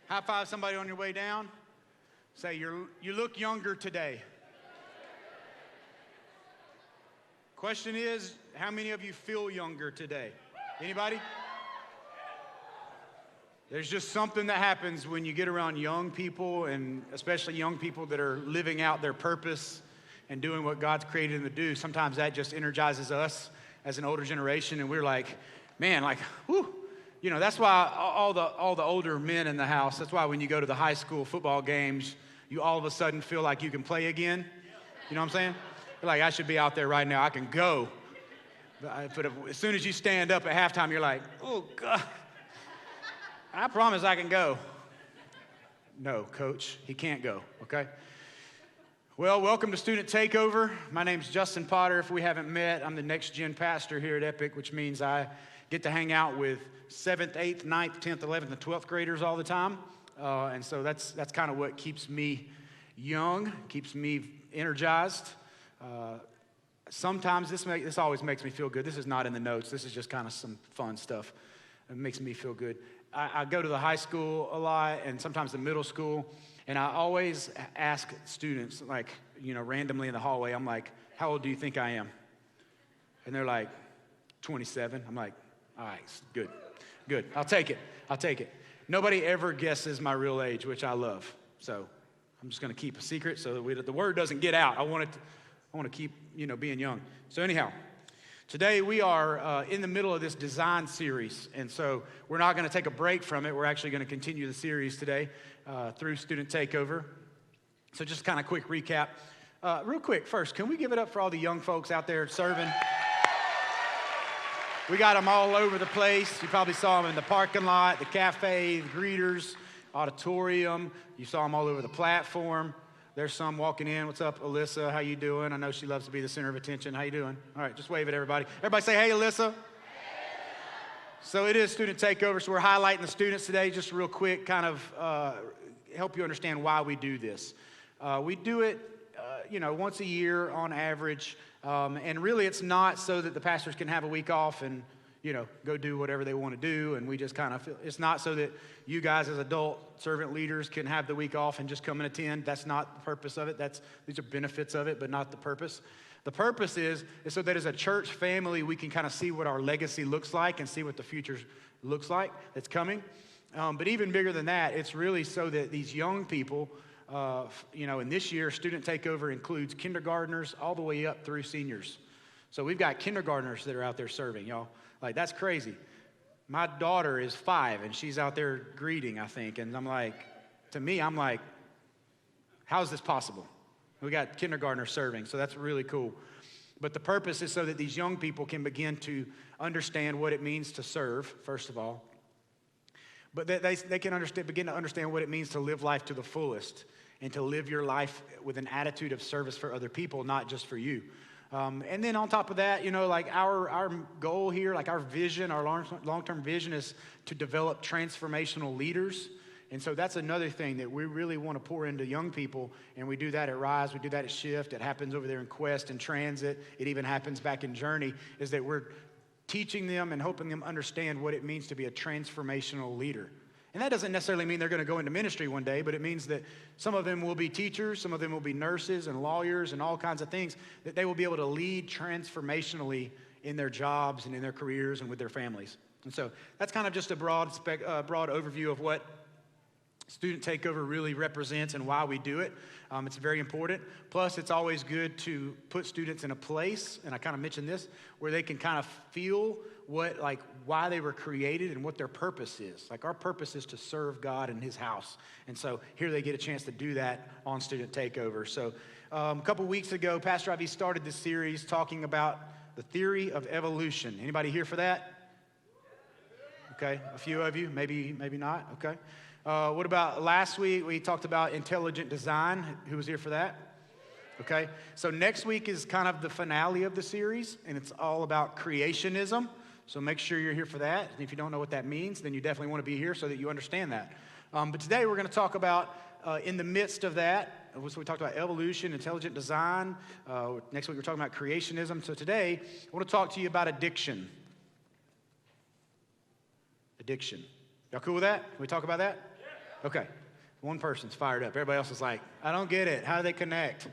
High five somebody on your way down. Say, you look younger today. Question is, how many of you feel younger today? Anybody? There's just something that happens when you get around young people, and especially young people that are living out their purpose and doing what God's created them to do. Sometimes that just energizes us as an older generation, and we're like, man, like, whoo. You know, that's why all the older men in the house, that's why when you go to the high school football games, you all of a sudden feel like you can play again. You know what I'm saying? You're like, I should be out there right now. I can go. But as soon as you stand up at halftime, you're like, oh, God. I promise I can go. No, coach, he can't go, okay? Well, welcome to Student Takeover. My name's Justin Potter. If we haven't met, I'm the next gen pastor here at Epic, which means I get to hang out with 7th, 8th, 9th, 10th, 11th, and 12th graders all the time. And so that's kind of what keeps me young, keeps me energized. Sometimes this always makes me feel good. This is not in the notes. This is just kind of some fun stuff. It makes me feel good. I go to the high school a lot and sometimes the middle school, and I always ask students, like, you know, randomly in the hallway, I'm like, how old do you think I am? And they're like, 27. I'm like, all right, good. I'll take it. Nobody ever guesses my real age, which I love. So I'm just going to keep a secret so that the word doesn't get out. I want to keep, being young. So anyhow, today we are in the middle of this design series, and so we're not going to take a break from it. We're actually going to continue the series today through Student Takeover. So just kind of quick recap. Real quick, first, can we give it up for all the young folks out there serving? We got them all over the place. You probably saw them in the parking lot, the cafe, the greeters, auditorium. You saw them all over the platform. There's some walking in. What's up, Alyssa? How you doing? I know she loves to be the center of attention. How you doing? All right, just wave at everybody. Everybody say, hey, Alyssa. So it is Student Takeover, so we're highlighting the students today. Just real quick, kind of help you understand why we do this. We do it, once a year on average. And really it's not so that the pastors can have a week off and, go do whatever they want to do. And we just kind of feel, it's not so that you guys as adult servant leaders can have the week off and just come and attend. That's not the purpose of it. These are benefits of it, but not the purpose. The purpose is so that as a church family, we can kind of see what our legacy looks like and see what the future looks like that's coming. But even bigger than that, it's really so that these young people, and this year, Student Takeover includes kindergartners all the way up through seniors. So we've got kindergartners that are out there serving, y'all. Like, that's crazy. My daughter is 5, and she's out there greeting, I think. And I'm like, how is this possible? We got kindergartners serving, so that's really cool. But the purpose is so that these young people can begin to understand what it means to serve, first of all. But they can begin to understand what it means to live life to the fullest and to live your life with an attitude of service for other people, not just for you. And then on top of that, our goal here, like our vision, our long-term vision is to develop transformational leaders. And so that's another thing that we really want to pour into young people. And we do that at Rise, we do that at Shift. It happens over there in Quest and Transit. It even happens back in Journey, is that we're teaching them and helping them understand what it means to be a transformational leader. And that doesn't necessarily mean they're going to go into ministry one day, but it means that some of them will be teachers, some of them will be nurses and lawyers and all kinds of things, that they will be able to lead transformationally in their jobs and in their careers and with their families. And so that's kind of just a broad overview of what Student Takeover really represents and why we do it. It's very important. Plus, it's always good to put students in a place, and I kind of mentioned this, where they can kind of feel why they were created and what their purpose is. Like, our purpose is to serve God in His house. And so here they get a chance to do that on Student Takeover. So a couple weeks ago, Pastor Ivy started this series talking about the theory of evolution. Anybody here for that? Okay, a few of you, maybe not, okay. What about last week? We talked about intelligent design. Who was here for that? Okay, so next week is kind of the finale of the series, and it's all about creationism. So make sure you're here for that. And if you don't know what that means, then you definitely want to be here so that you understand that. But today we're going to talk about, in the midst of that, so we talked about evolution, intelligent design. Next week we're talking about creationism. So today I want to talk to you about addiction. Addiction. Y'all cool with that? Can we talk about that? Okay, one person's fired up. Everybody else is like, I don't get it. How do they connect?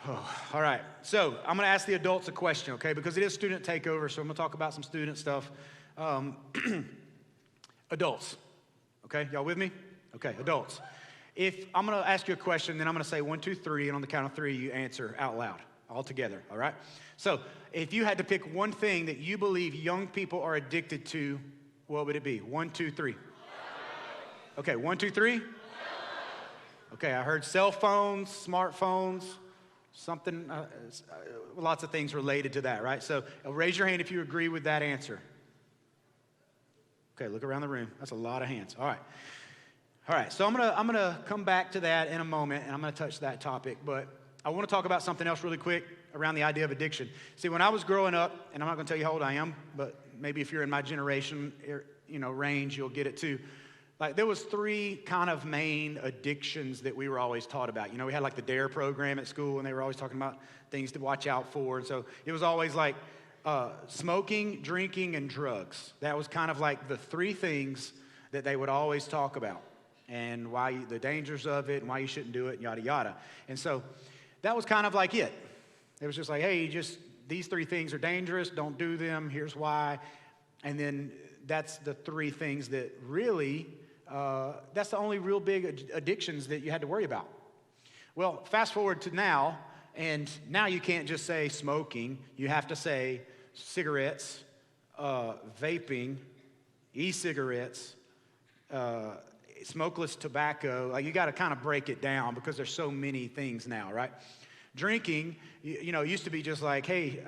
Oh, all right, so I'm gonna ask the adults a question, okay? Because it is student takeover, so I'm gonna talk about some student stuff. Adults, okay? Y'all with me? Okay, adults. If I'm gonna ask you a question, then I'm gonna say 1, 2, 3, and on the count of 3, you answer out loud, all together, all right? So if you had to pick one thing that you believe young people are addicted to, what would it be? 1, 2, 3. Okay, 1, 2, 3. Okay, I heard cell phones, smartphones, something, lots of things related to that, right? So raise your hand if you agree with that answer. Okay, look around the room. That's a lot of hands. All right, so I'm gonna come back to that in a moment, and I'm gonna touch that topic, but I wanna talk about something else really quick around the idea of addiction. See, when I was growing up, and I'm not gonna tell you how old I am, but maybe if you're in my generation, range, you'll get it too. Like, there was 3 kind of main addictions that we were always taught about. We had like the DARE program at school, and they were always talking about things to watch out for. And so it was always like smoking, drinking, and drugs. That was kind of like the 3 things that they would always talk about, and the dangers of it, and why you shouldn't do it, and yada, yada. And so that was kind of like it. It was just like, hey, these 3 things are dangerous, don't do them, here's why. And then that's the 3 things that really, that's the only real big addictions that you had to worry about. Well, fast forward to now, and now you can't just say smoking. You have to say cigarettes, vaping, e-cigarettes, smokeless tobacco. Like, you got to kind of break it down because there's so many things now, right? Drinking, it used to be just like, hey,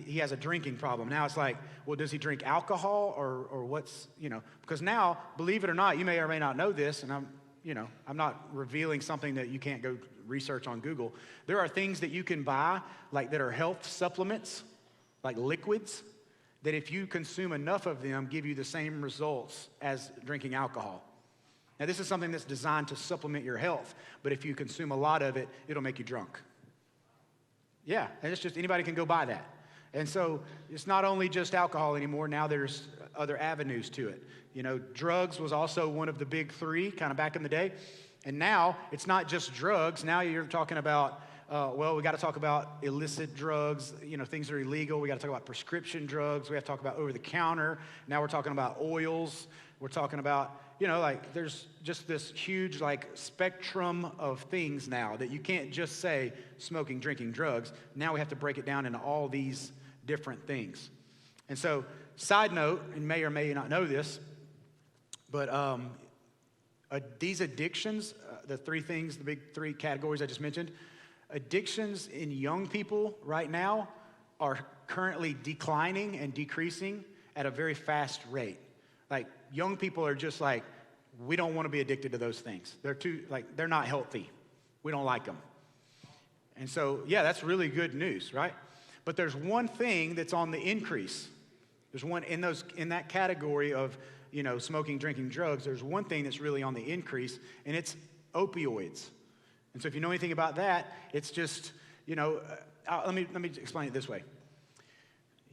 he has a drinking problem. Now it's like, well, does he drink alcohol or what's, because now, believe it or not, you may or may not know this, and I'm not revealing something that you can't go research on Google. There are things that you can buy, like, that are health supplements, like liquids, that if you consume enough of them, give you the same results as drinking alcohol. Now, this is something that's designed to supplement your health, but if you consume a lot of it, it'll make you drunk. Yeah, and it's just anybody can go buy that. And so it's not only just alcohol anymore. Now there's other avenues to it. Drugs was also one of the big 3 kind of back in the day. And now it's not just drugs. Now you're talking about, we got to talk about illicit drugs, things that are illegal. We got to talk about prescription drugs. We have to talk about over-the-counter. Now we're talking about oils. We're talking about, there's just this huge, spectrum of things now that you can't just say smoking, drinking, drugs. Now we have to break it down into all these different things. And so, side note, and may or may not know this, but these addictions, the 3 things, the big 3 categories I just mentioned, addictions in young people right now are currently declining and decreasing at a very fast rate. Like, young people are just like, we don't want to be addicted to those things. They're not healthy. We don't like them. And so, yeah, that's really good news, right? But there's one thing that's on the increase. There's one in that category of, smoking, drinking, drugs. There's one thing that's really on the increase, and it's opioids. And so if you know anything about that, it's just, let me explain it this way.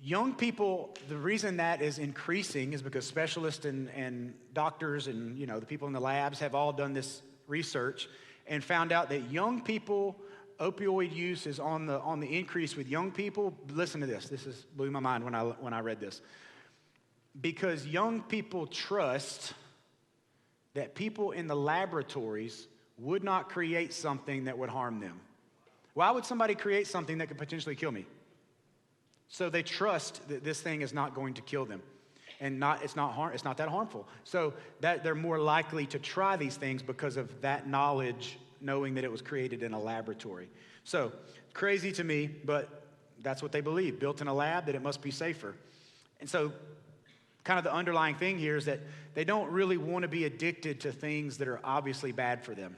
Young people, the reason that is increasing is because specialists and doctors and, the people in the labs have all done this research and found out that young people, opioid use is on the increase with young people. Listen to this. This blew my mind when I read this. Because young people trust that people in the laboratories would not create something that would harm them. Why would somebody create something that could potentially kill me? So they trust that this thing is not going to kill them, and it's not that harmful. So that they're more likely to try these things because of that knowledge, knowing that it was created in a laboratory. So crazy to me, but that's what they believe. Built in a lab, that it must be safer. And so kind of the underlying thing here is that they don't really want to be addicted to things that are obviously bad for them.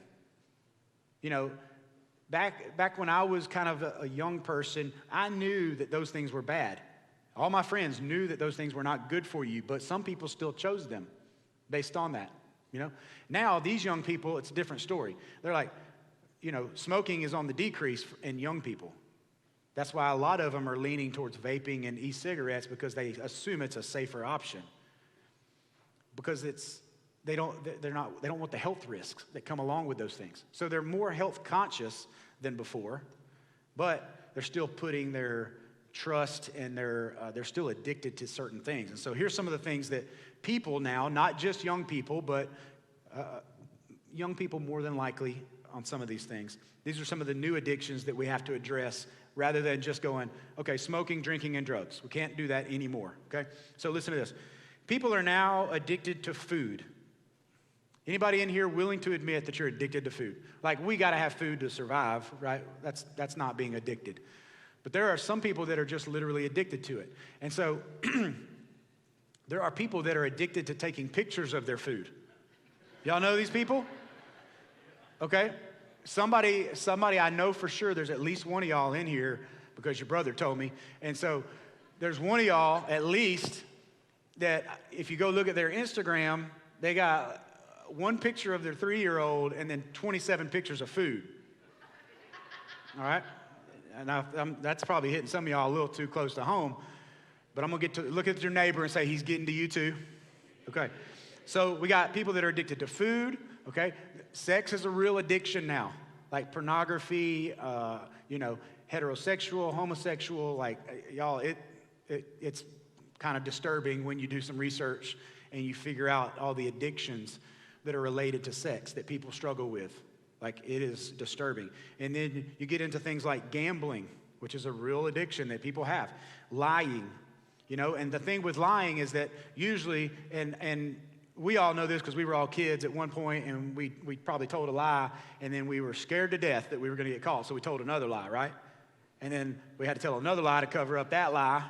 Back when I was kind of a young person, I knew that those things were bad. All my friends knew that those things were not good for you, but some people still chose them based on that, Now, these young people, it's a different story. They're like, smoking is on the decrease in young people. That's why a lot of them are leaning towards vaping and e-cigarettes because they assume it's a safer option. Because they don't want the health risks that come along with those things. So they're more health conscious than before, but they're still putting their trust and they're still addicted to certain things. And so here's some of the things that people now, not just young people, but young people more than likely on some of these things. These are some of the new addictions that we have to address rather than just going, okay, smoking, drinking, and drugs. We can't do that anymore, okay? So listen to this. People are now addicted to food. Anybody in here willing to admit that you're addicted to food? Like, we got to have food to survive, right? That's not being addicted. But there are some people that are just literally addicted to it. And so there are people that are addicted to taking pictures of their food. Y'all know these people? Okay? Somebody I know for sure, there's at least one of y'all in here because your brother told me. And so there's one of y'all at least that if you go look at their Instagram, they got one picture of their 3-year-old and then 27 pictures of food. All right? And that's probably hitting some of y'all a little too close to home. But I'm going to get to look at your neighbor and say, he's getting to you too. Okay. So we got people that are addicted to food. Okay. Sex is a real addiction now. Like pornography, heterosexual, homosexual. Like, y'all, it's kind of disturbing when you do some research and you figure out all the addictions that are related to sex that people struggle with. Like, it is disturbing. And then you get into things like gambling, which is a real addiction that people have. Lying, and the thing with lying is that usually, and we all know this because we were all kids at one point, and we probably told a lie, and then we were scared to death that we were going to get caught, so we told another lie, right? And then we had to tell another lie to cover up that lie,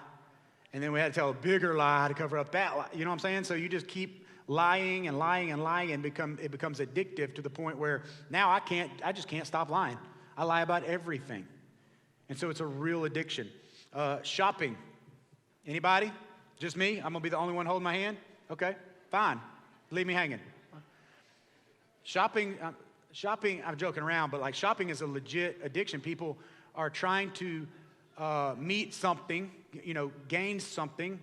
and then we had to tell a bigger lie to cover up that lie. You know what I'm saying? So you just keep lying and lying and lying, and it becomes addictive to the point where now I just can't stop lying. I lie about everything. And so it's a real addiction. Shopping. Anybody? Just me? I'm going to be the only one holding my hand? Okay, fine. Leave me hanging. Shopping, I'm joking around, but like shopping is a legit addiction. People are trying to meet something, gain something,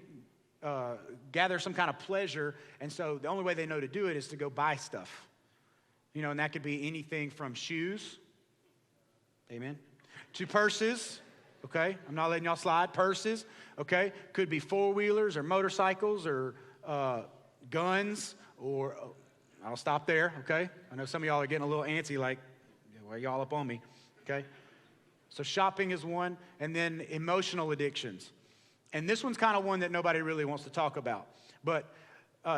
gather some kind of pleasure, and so the only way they know to do it is to go buy stuff. And that could be anything from shoes, amen, to purses, okay? I'm not letting y'all slide. Purses, okay? Could be four-wheelers or motorcycles or guns or, I'll stop there, okay? I know some of y'all are getting a little antsy, like, why are y'all up on me, okay? So shopping is one, and then emotional addictions. And this one's kind of one that nobody really wants to talk about. But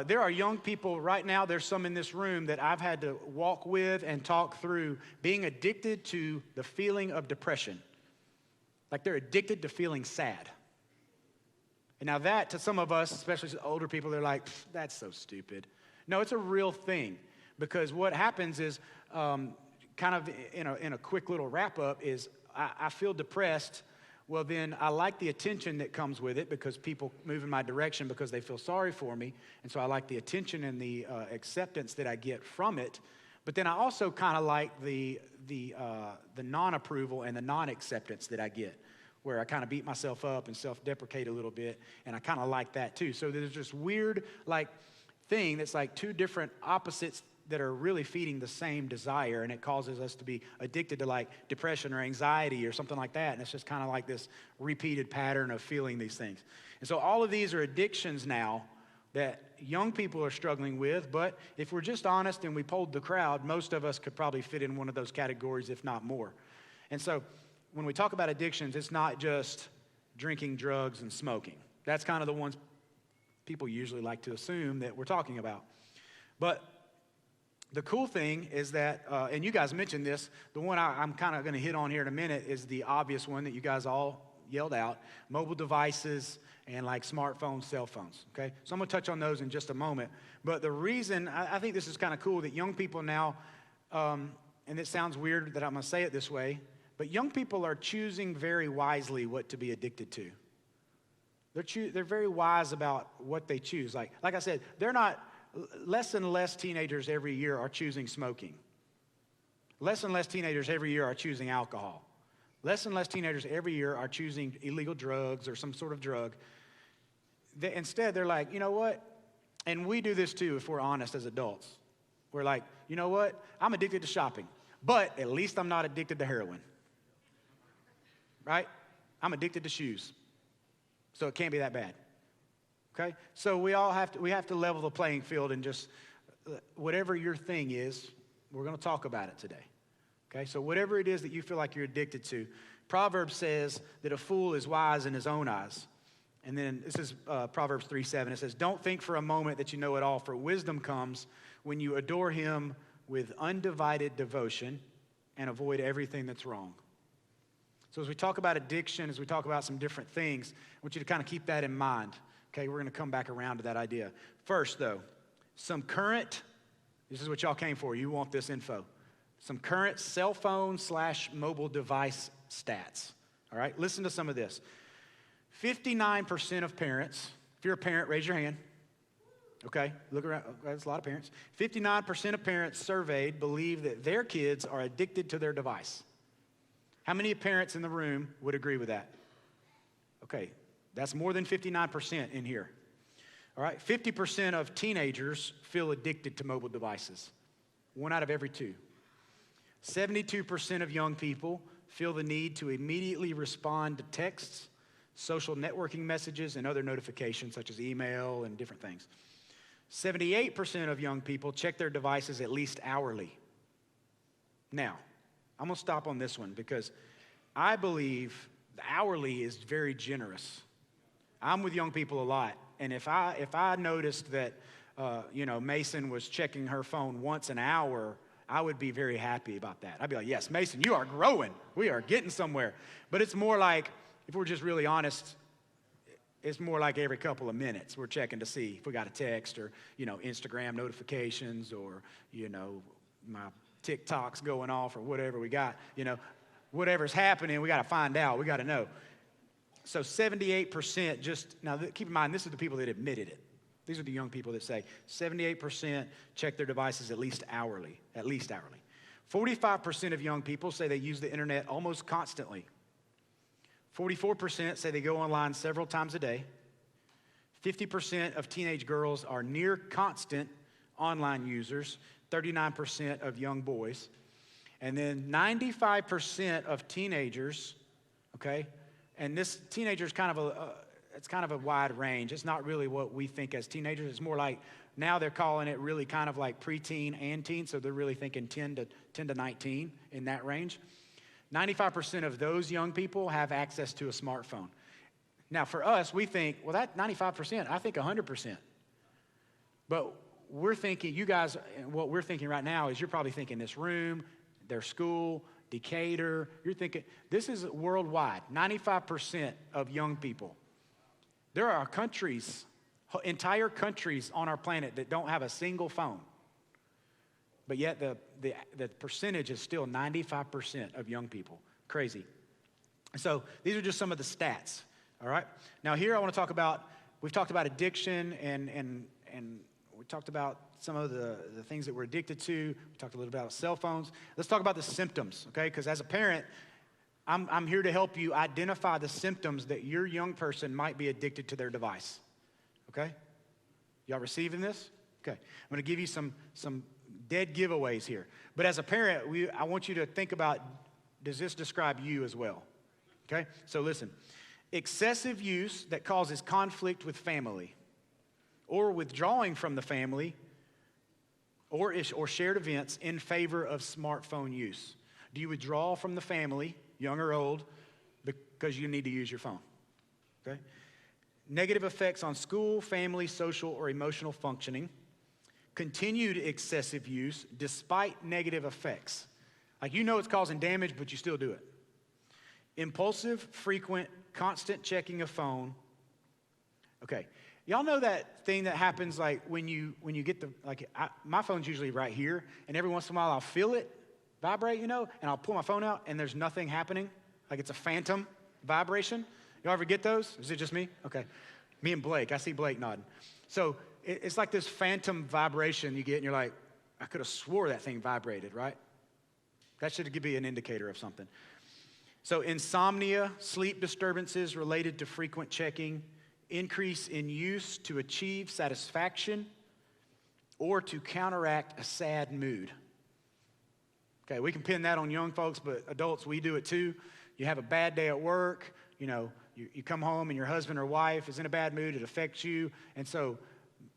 there are young people right now, there's some in this room that I've had to walk with and talk through being addicted to the feeling of depression. Like they're addicted to feeling sad. And now that, to some of us, especially older people, they're like, that's so stupid. No, it's a real thing. Because what happens is, kind of in a quick little wrap-up, is I feel depressed. Well, then I like the attention that comes with it because people move in my direction because they feel sorry for me. And so I like the attention and the acceptance that I get from it. But then I also kind of like the non-approval and the non-acceptance that I get, where I kind of beat myself up and self-deprecate a little bit. And I kind of like that too. So there's this weird thing that's like two different opposites that are really feeding the same desire, and it causes us to be addicted to depression or anxiety or something like that, and it's just kind of like this repeated pattern of feeling these things. And so all of these are addictions now that young people are struggling with, but if we're just honest and we polled the crowd, most of us could probably fit in one of those categories, if not more. And so when we talk about addictions, it's not just drinking, drugs, and smoking. That's kind of the ones people usually like to assume that we're talking about. But the cool thing is that, and you guys mentioned this, the one I'm kind of going to hit on here in a minute is the obvious one that you guys all yelled out, mobile devices and smartphones, cell phones, okay? So I'm going to touch on those in just a moment. But the reason, I think this is kind of cool that young people now, and it sounds weird that I'm going to say it this way, but young people are choosing very wisely what to be addicted to. They're very wise about what they choose. Like I said, less and less teenagers every year are choosing smoking. Less and less teenagers every year are choosing alcohol. Less and less teenagers every year are choosing illegal drugs or some sort of drug. Instead, they're like, you know what? And we do this too if we're honest as adults. We're like, you know what? I'm addicted to shopping, but at least I'm not addicted to heroin. Right? I'm addicted to shoes. So it can't be that bad. Okay? So we have to level the playing field and just whatever your thing is, we're going to talk about it today. Okay? So whatever it is that you feel like you're addicted to, Proverbs says that a fool is wise in his own eyes. And then this is Proverbs 3:7. It says, don't think for a moment that you know it all, for wisdom comes when you adore him with undivided devotion and avoid everything that's wrong. So as we talk about addiction, as we talk about some different things, I want you to kind of keep that in mind. Okay, we're going to come back around to that idea. First, though, this is what y'all came for. You want this info. Some current cell phone / mobile device stats. All right, listen to some of this. 59% of parents, if you're a parent, raise your hand. Okay, look around, that's a lot of parents. 59% of parents surveyed believe that their kids are addicted to their device. How many parents in the room would agree with that? Okay, that's more than 59% in here. All right, 50% of teenagers feel addicted to mobile devices. 1 out of every 2. 72% of young people feel the need to immediately respond to texts, social networking messages, and other notifications such as email and different things. 78% of young people check their devices at least hourly. Now, I'm going to stop on this one because I believe the hourly is very generous. I'm with young people a lot, and if I noticed that Mason was checking her phone once an hour, I would be very happy about that. I'd be like, yes, Mason, you are growing. We are getting somewhere. But it's more like, if we're just really honest, it's more like every couple of minutes we're checking to see if we got a text or, Instagram notifications or, my TikTok's going off or whatever we got. Whatever's happening, we got to find out. We got to know. So 78% now keep in mind, this is the people that admitted it. These are the young people that say 78% check their devices at least hourly. 45% of young people say they use the internet almost constantly. 44% say they go online several times a day. 50% of teenage girls are near constant online users. 39% of young boys. And then 95% of teenagers, okay, and this teenager is kind of a wide range. It's not really what we think as teenagers. It's more like now they're calling it really kind of like preteen and teen, so they're really thinking 10 to 19 in that range. 95% of those young people have access to a smartphone. Now for us, we think, well, that 95%, I think 100%. But we're thinking, you guys, what we're thinking right now is you're probably thinking this room, their school, Decatur. You're thinking, this is worldwide, 95% of young people. There are countries, entire countries on our planet that don't have a single phone. But yet the percentage is still 95% of young people. Crazy. So these are just some of the stats, all right? Now here I want to talk about, we've talked about addiction and we talked about some of the things that we're addicted to. We talked a little bit about cell phones. Let's talk about the symptoms, okay? Because as a parent, I'm here to help you identify the symptoms that your young person might be addicted to their device, okay? Y'all receiving this? Okay. I'm going to give you some dead giveaways here. But as a parent, I want you to think about, does this describe you as well? Okay? So listen. Excessive use that causes conflict with family or withdrawing from the family or shared events in favor of smartphone use. Do you withdraw from the family, young or old, because you need to use your phone? Okay? Negative effects on school, family, social, or emotional functioning. Continued excessive use despite negative effects. Like it's causing damage, but you still do it. Impulsive, frequent, constant checking of phone. Okay. Y'all know that thing that happens like when you get my phone's usually right here, and every once in a while I'll feel it vibrate, and I'll pull my phone out and there's nothing happening. Like it's a phantom vibration. Y'all ever get those? Is it just me? Okay. Me and Blake. I see Blake nodding. So it's like this phantom vibration you get, and you're like, I could have swore that thing vibrated, right? That should be an indicator of something. So insomnia, sleep disturbances related to frequent checking, increase in use to achieve satisfaction or to counteract a sad mood. Okay, we can pin that on young folks, but adults, we do it too. You have a bad day at work, you come home and your husband or wife is in a bad mood, it affects you. And so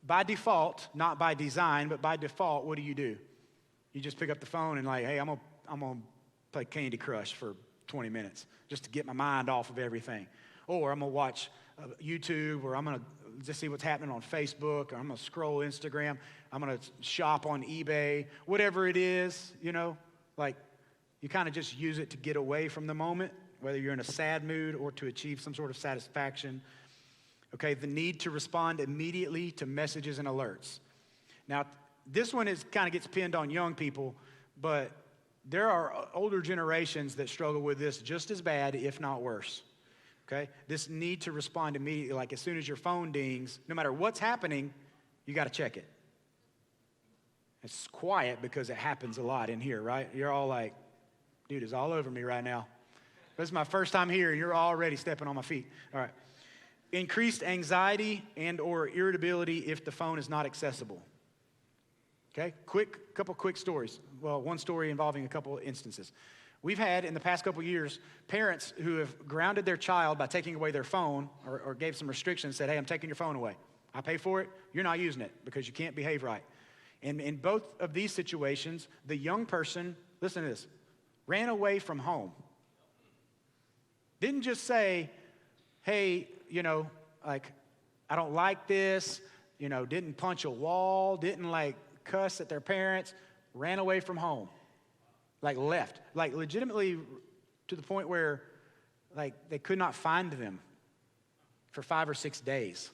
by default, not by design, but by default, what do? You just pick up the phone and like, hey, I'm gonna play Candy Crush for 20 minutes just to get my mind off of everything. Or I'm gonna watch YouTube, or I'm gonna just see what's happening on Facebook, or I'm gonna scroll Instagram, I'm gonna shop on eBay, whatever it is, like you kind of just use it to get away from the moment, whether you're in a sad mood or to achieve some sort of satisfaction. Okay, the need to respond immediately to messages and alerts. Now, this one kind of gets pinned on young people, but there are older generations that struggle with this just as bad, if not worse. Okay, this need to respond immediately, like as soon as your phone dings, no matter what's happening, you got to check it. It's quiet because it happens a lot in here, right? You're all like, dude, it's all over me right now. This is my first time here, and you're already stepping on my feet. All right. Increased anxiety and or irritability if the phone is not accessible. Okay, couple quick stories. Well, one story involving a couple of instances. We've had, in the past couple of years, parents who have grounded their child by taking away their phone or gave some restrictions, said, hey, I'm taking your phone away. I pay for it. You're not using it because you can't behave right. And in both of these situations, the young person, listen to this, ran away from home. Didn't just say, hey, I don't like this, didn't punch a wall, didn't cuss at their parents, ran away from home, left, legitimately to the point where they could not find them for 5 or 6 days.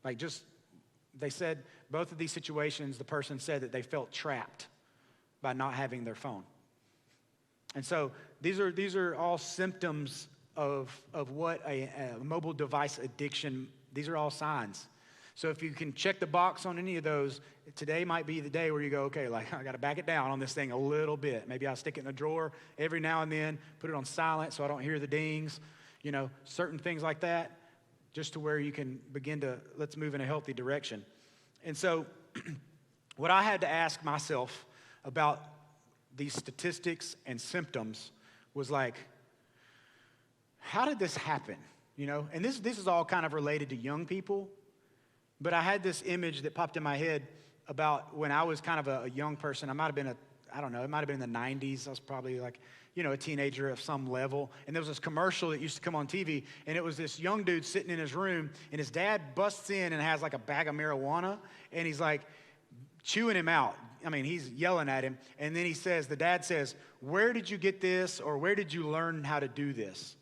They said both of these situations, the person said that they felt trapped by not having their phone. And so these are all symptoms of what a mobile device addiction, these are all signs. So if you can check the box on any of those, today might be the day where you go, okay, I got to back it down on this thing a little bit. Maybe I'll stick it in a drawer every now and then, put it on silent so I don't hear the dings, certain things like that, just to where you can begin to, let's move in a healthy direction. And so what I had to ask myself about these statistics and symptoms was how did this happen? And this is all kind of related to young people, but I had this image that popped in my head about when I was kind of a young person. I might have been I don't know, it might have been in the 90s. I was probably a teenager of some level. And there was this commercial that used to come on TV, and it was this young dude sitting in his room, and his dad busts in and has a bag of marijuana, and he's chewing him out. I mean, he's yelling at him, and then the dad says, where did you get this, or where did you learn how to do this?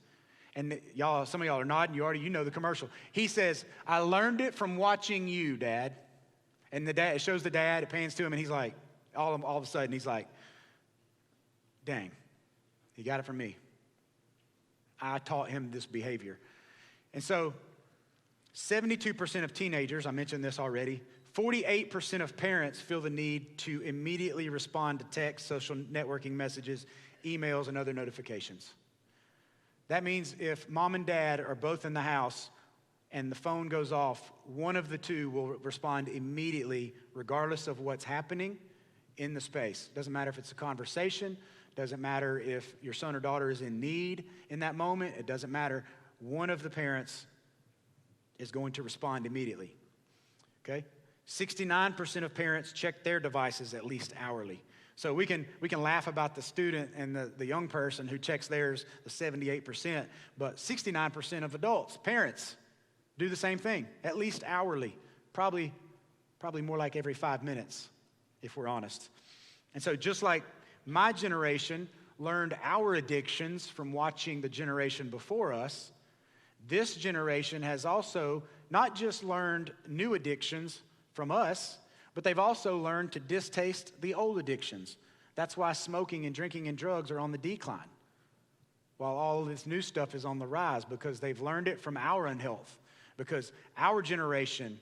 And some of y'all are nodding, you know the commercial. He says, I learned it from watching you, Dad. And it shows the dad, it pans to him, and he's all of a sudden, he's dang, he got it from me. I taught him this behavior. And so 72% of teenagers, I mentioned this already, 48% of parents feel the need to immediately respond to text, social networking messages, emails, and other notifications. That means if mom and dad are both in the house and the phone goes off, one of the two will respond immediately regardless of what's happening in the space. Doesn't matter if it's a conversation, doesn't matter if your son or daughter is in need in that moment, it doesn't matter. One of the parents is going to respond immediately, okay? 69% of parents check their devices at least hourly. So we can laugh about the student and the young person who checks theirs, the 78%, but 69% of adults, parents, do the same thing, at least hourly, probably more like every 5 minutes, if we're honest. And so just like my generation learned our addictions from watching the generation before us, this generation has also not just learned new addictions from us, but they've also learned to distaste the old addictions. That's why smoking and drinking and drugs are on the decline, while all of this new stuff is on the rise, because they've learned it from our unhealth, because our generation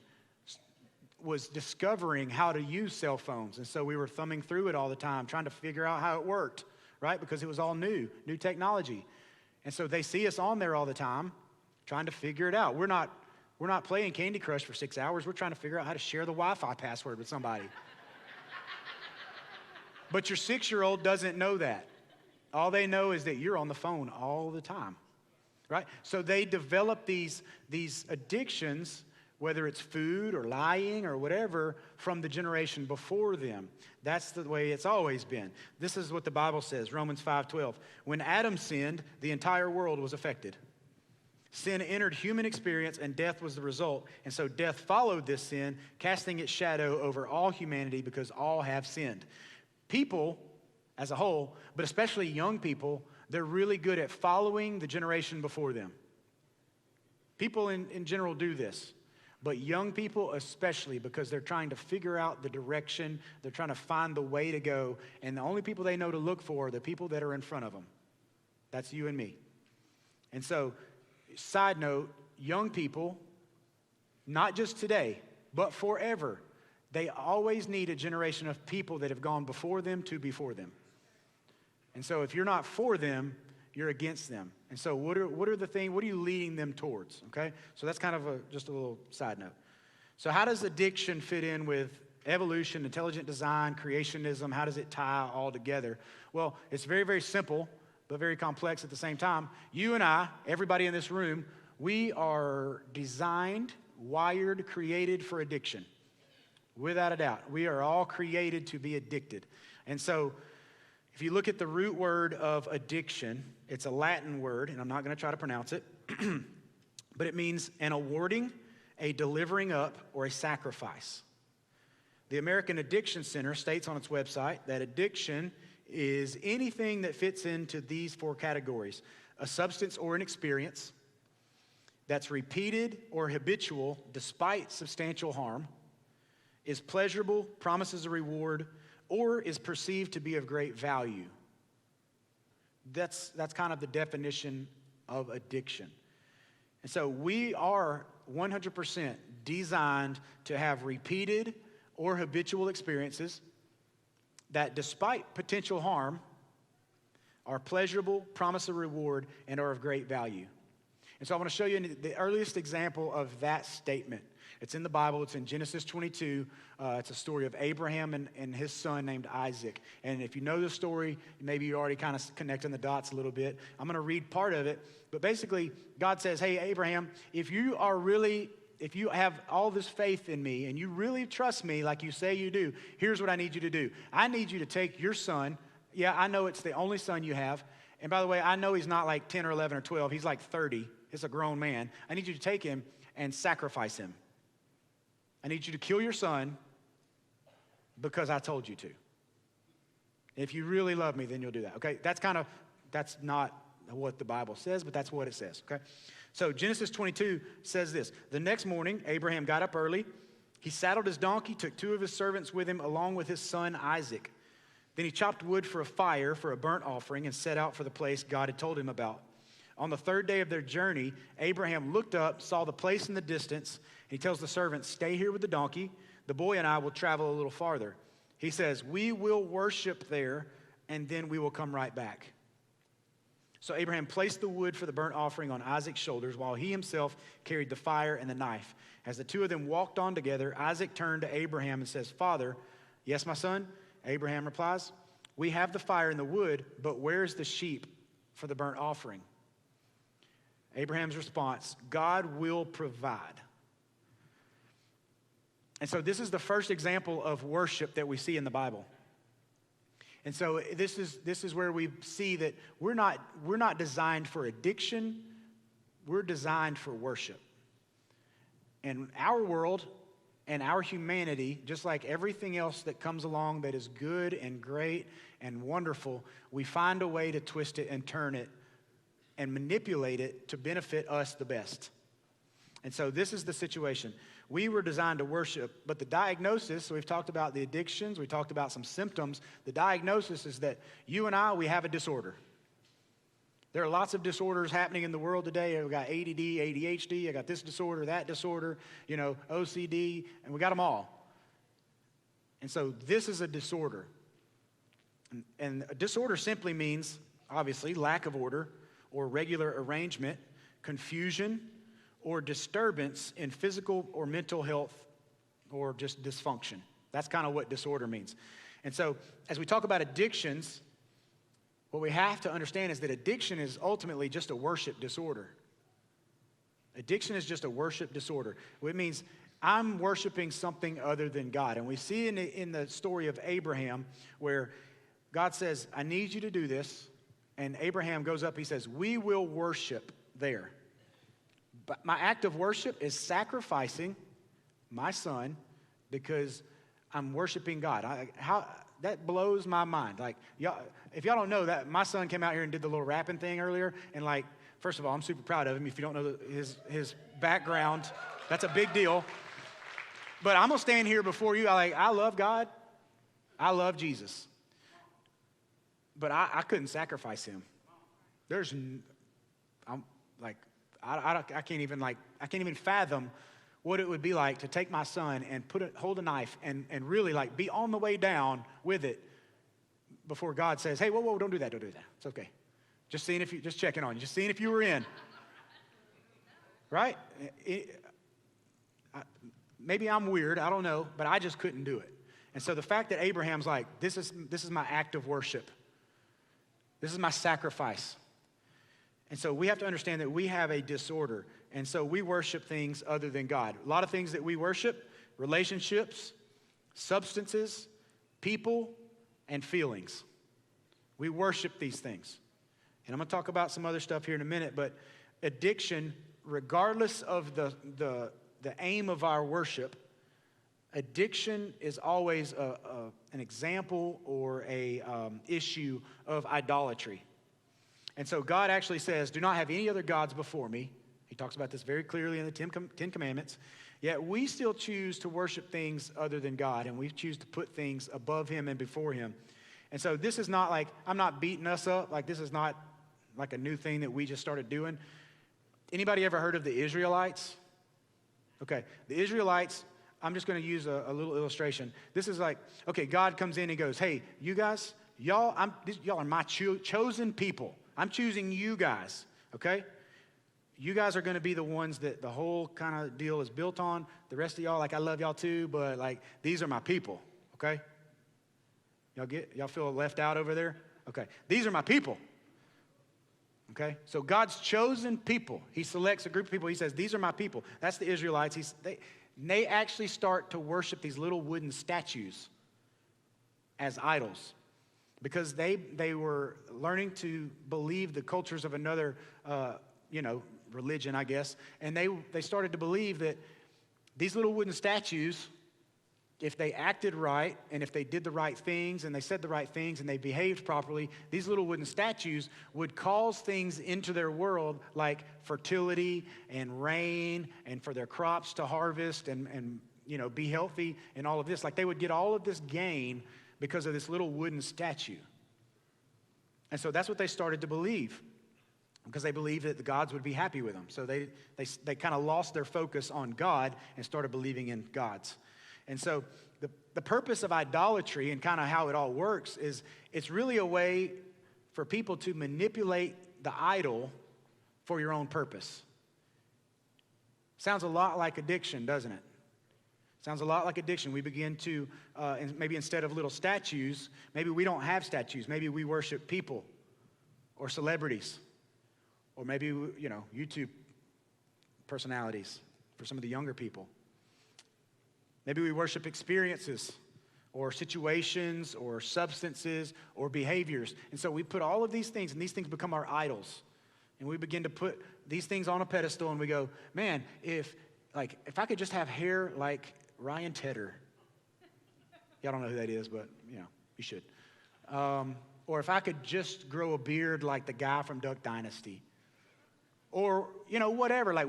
was discovering how to use cell phones, and so we were thumbing through it all the time, trying to figure out how it worked, right? Because it was all new technology. And so they see us on there all the time, trying to figure it out. We're not We're not playing Candy Crush for 6 hours. We're trying to figure out how to share the Wi-Fi password with somebody. But your 6-year-old doesn't know that. All they know is that you're on the phone all the time, right? So they develop these addictions, whether it's food or lying or whatever, from the generation before them. That's the way it's always been. This is what the Bible says, Romans 5:12. When Adam sinned, the entire world was affected. Sin entered human experience and death was the result. And so death followed this sin, casting its shadow over all humanity because all have sinned. People as a whole, but especially young people, they're really good at following the generation before them. People in general do this, but young people especially, because they're trying to figure out the direction, they're trying to find the way to go, and the only people they know to look for are the people that are in front of them. That's you and me. And so, side note, young people, not just today, but forever, they always need a generation of people that have gone before them to before them. And so if you're not for them, you're against them. And so what are the things, what are you leading them towards, okay? So that's kind of just a little side note. So how does addiction fit in with evolution, intelligent design, creationism? How does it tie all together? Well, it's very, very simple, but very complex at the same time. You and I, everybody in this room, we are designed, wired, created for addiction. Without a doubt. We are all created to be addicted. And so if you look at the root word of addiction, it's a Latin word, and I'm not going to try to pronounce it, but it means an awarding, a delivering up, or a sacrifice. The American Addiction Center states on its website that addiction is anything that fits into these 4 categories: a substance or an experience that's repeated or habitual despite substantial harm, is pleasurable, promises a reward, or is perceived to be of great value. That's kind of the definition of addiction. And so we are 100% designed to have repeated or habitual experiences that, despite potential harm, are pleasurable, promise a reward, and are of great value. And so I want to show you the earliest example of that statement. It's in the Bible. It's in Genesis 22. It's a story of Abraham and his son named Isaac. And if you know the story, maybe you're already kind of connecting the dots a little bit. I'm going to read part of it. But basically, God says, hey, Abraham, if you have all this faith in me and you really trust me like you say you do, here's what I need you to do. I need you to take your son. Yeah, I know it's the only son you have. And by the way, I know he's not like 10 or 11 or 12. He's like 30. He's a grown man. I need you to take him and sacrifice him. I need you to kill your son because I told you to. If you really love me, then you'll do that, okay? That's not what the Bible says, but that's what it says, okay? So Genesis 22 says this. The next morning, Abraham got up early. He saddled his donkey, took 2 of his servants with him, along with his son Isaac. Then he chopped wood for a fire for a burnt offering and set out for the place God had told him about. On the 3rd day of their journey, Abraham looked up, saw the place in the distance. He tells the servant, stay here with the donkey. The boy and I will travel a little farther. He says, we will worship there, and then we will come right back. So Abraham placed the wood for the burnt offering on Isaac's shoulders, while he himself carried the fire and the knife. As the 2 of them walked on together, Isaac turned to Abraham and says, Father, yes, my son? Abraham replies, we have the fire and the wood, but where's the sheep for the burnt offering? Abraham's response, God will provide. And so this is the first example of worship that we see in the Bible. And so this is where we see that we're not designed for addiction, we're designed for worship. And our world and our humanity, just like everything else that comes along that is good and great and wonderful, we find a way to twist it and turn it and manipulate it to benefit us the best. And so this is the situation. We were designed to worship, but the diagnosis, so we've talked about the addictions, we talked about some symptoms. The diagnosis is that you and I, we have a disorder. There are lots of disorders happening in the world today. We've got ADD, ADHD, I got this disorder, that disorder, OCD, and we got them all. And so this is a disorder. And a disorder simply means, obviously, lack of order or regular arrangement, confusion, or disturbance in physical or mental health or just dysfunction. That's kind of what disorder means. And so as we talk about addictions, what we have to understand is that addiction is ultimately just a worship disorder. Addiction is just a worship disorder. It means I'm worshiping something other than God. And we see in the story of Abraham where God says, I need you to do this. And Abraham goes up, he says, we will worship there. But my act of worship is sacrificing my son because I'm worshiping God. That blows my mind. Like, if y'all don't know that, my son came out here and did the little rapping thing earlier. And like, first of all, I'm super proud of him. If you don't know his background, that's a big deal. But I'm gonna stand here before you. I love God. I love Jesus. But I couldn't sacrifice him. I can't even fathom what it would be like to take my son and hold a knife and really like be on the way down with it before God says, hey, whoa, don't do that. It's okay. Just checking on you, just seeing if you were in. Right? Maybe I'm weird, I don't know, but I just couldn't do it. And so the fact that Abraham's like, this is my act of worship. This is my sacrifice. And so we have to understand that we have a disorder. And so we worship things other than God. A lot of things that we worship, relationships, substances, people, and feelings. We worship these things. And I'm going to talk about some other stuff here in a minute, but addiction, regardless of the aim of our worship, addiction is always an example or a issue of idolatry. And so God actually says, do not have any other gods before me. He talks about this very clearly in the Ten Commandments. Yet we still choose to worship things other than God, and we choose to put things above him and before him. And so this is not like, I'm not beating us up. Like, this is not like a new thing that we just started doing. Anybody ever heard of the Israelites? Okay, the Israelites, I'm just going to use a little illustration. This is like, okay, God comes in and goes, hey, you guys, y'all are my chosen people. I'm choosing you guys, okay? You guys are going to be the ones that the whole kind of deal is built on. The rest of y'all, like, I love y'all too, but like, these are my people, okay? Y'all feel left out over there? Okay, these are my people. Okay, so God's chosen people. He selects a group of people. He says, these are my people. That's the Israelites. They actually start to worship these little wooden statues as idols because they were learning to believe the cultures of another, religion, I guess. And they started to believe that these little wooden statues, if they acted right and if they did the right things and they said the right things and they behaved properly, these little wooden statues would cause things into their world like fertility and rain and for their crops to harvest and be healthy and all of this. Like, they would get all of this gain because of this little wooden statue. And so that's what they started to believe because they believed that the gods would be happy with them. So they kind of lost their focus on God and started believing in gods. And so the purpose of idolatry and kind of how it all works is it's really a way for people to manipulate the idol for your own purpose. Sounds a lot like addiction, doesn't it? Sounds a lot like addiction. We begin to, maybe instead of little statues, maybe we don't have statues. Maybe we worship people or celebrities or maybe, YouTube personalities for some of the younger people. Maybe we worship experiences or situations or substances or behaviors. And so we put all of these things, and these things become our idols. And we begin to put these things on a pedestal, and we go, man, if I could just have hair like Ryan Tedder. Y'all don't know who that is, but, you should. Or if I could just grow a beard like the guy from Duck Dynasty. Or, whatever. Like,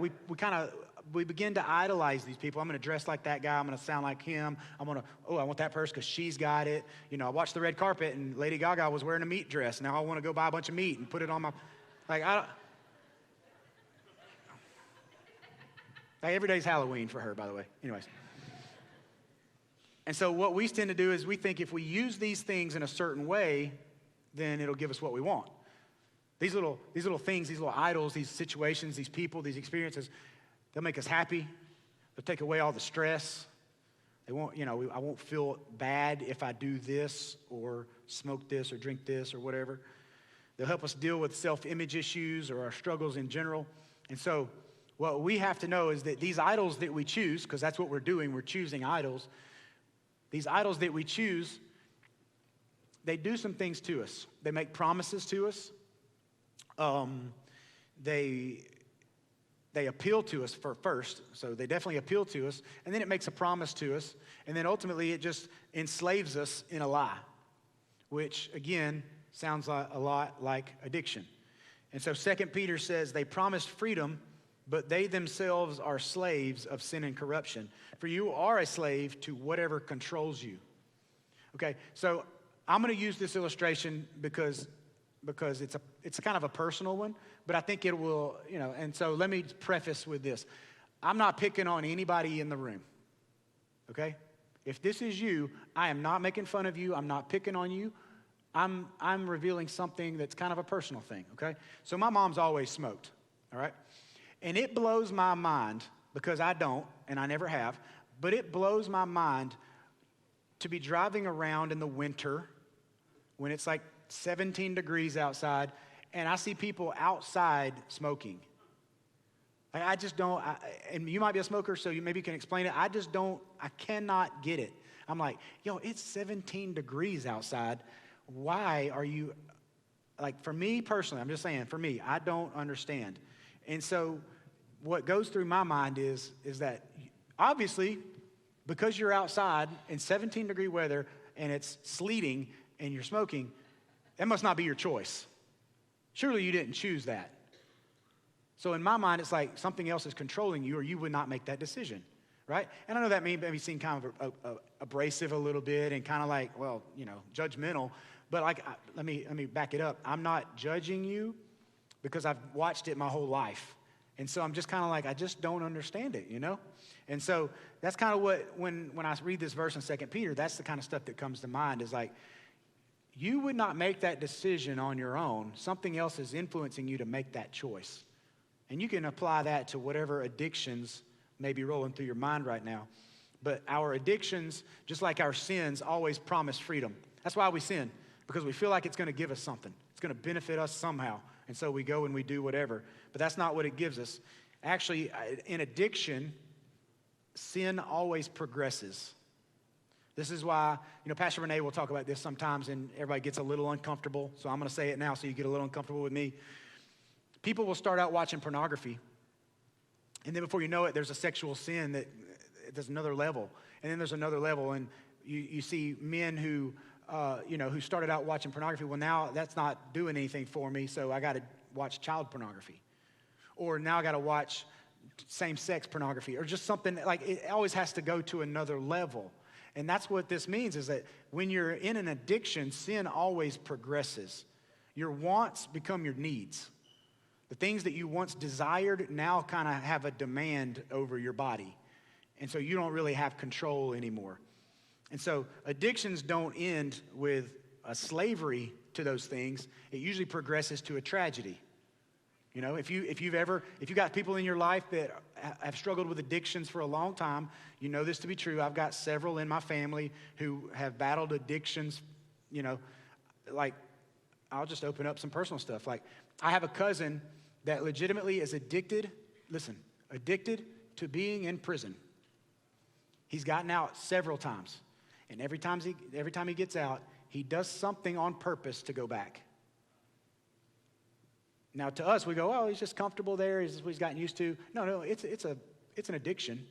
we begin to idolize these people. I'm going to dress like that guy. I'm going to sound like him. I want that person because she's got it. I watched the red carpet and Lady Gaga was wearing a meat dress. Now I want to go buy a bunch of meat and put it on my, every day's Halloween for her, by the way. Anyways. And so what we tend to do is we think if we use these things in a certain way, then it'll give us what we want. These little things, these little idols, these situations, these people, these experiences, They'll make us happy. They'll take away all the stress. They won't, I won't feel bad if I do this or smoke this or drink this or whatever. They'll help us deal with self-image issues or our struggles in general. And so what we have to know is that these idols that we choose, because that's what we're doing, we're choosing idols. These idols that we choose, they do some things to us. They make promises to us. They appeal to us first, so they definitely appeal to us, and then it makes a promise to us, and then ultimately it just enslaves us in a lie, which again sounds a lot like addiction. And so 2 Peter says, they promised freedom, but they themselves are slaves of sin and corruption. For you are a slave to whatever controls you. Okay, so I'm going to use this illustration because it's a kind of a personal one, but I think it will, and so let me preface with this. I'm not picking on anybody in the room, okay? If this is you, I am not making fun of you. I'm not picking on you. I'm revealing something that's kind of a personal thing, okay? So my mom's always smoked, all right? And it blows my mind, because I don't, and I never have, but it blows my mind to be driving around in the winter when it's like 17 degrees outside, and I see people outside smoking. I just don't, and you might be a smoker, so maybe you can explain it. I cannot get it. I'm like, it's 17 degrees outside. Why are you, for me personally, I'm just saying, for me, I don't understand. And so what goes through my mind is that obviously, because you're outside in 17-degree weather and it's sleeting and you're smoking, that must not be your choice. Surely you didn't choose that. So in my mind, it's like something else is controlling you, or you would not make that decision, right? And I know that maybe seem kind of abrasive a little bit and kind of like, judgmental. But let me back it up. I'm not judging you because I've watched it my whole life. And so I'm just kind of like, I just don't understand it, And so that's kind of what, when I read this verse in 2 Peter, that's the kind of stuff that comes to mind, is like, you would not make that decision on your own. Something else is influencing you to make that choice. And you can apply that to whatever addictions may be rolling through your mind right now. But our addictions, just like our sins, always promise freedom. That's why we sin, because we feel like it's going to give us something. It's going to benefit us somehow. And so we go and we do whatever. But that's not what it gives us. Actually, in addiction, sin always progresses. This is why, Pastor Renee will talk about this sometimes, and everybody gets a little uncomfortable. So I'm going to say it now so you get a little uncomfortable with me. People will start out watching pornography, and then before you know it, there's a sexual sin that there's another level, and then there's another level, and you see men who started out watching pornography. Well, now that's not doing anything for me, so I got to watch child pornography, or now I got to watch same-sex pornography, or just something like it always has to go to another level. And that's what this means, is that when you're in an addiction, sin always progresses. Your wants become your needs. The things that you once desired now kind of have a demand over your body. And so you don't really have control anymore. And so addictions don't end with a slavery to those things. It usually progresses to a tragedy. If you got people in your life that have struggled with addictions for a long time, you know this to be true. I've got several in my family who have battled addictions, I'll just open up some personal stuff. Like, I have a cousin that legitimately is addicted to being in prison. He's gotten out several times. And every time he gets out, he does something on purpose to go back. Now, to us, we go, he's just comfortable there. This is what he's gotten used to. No, it's an addiction.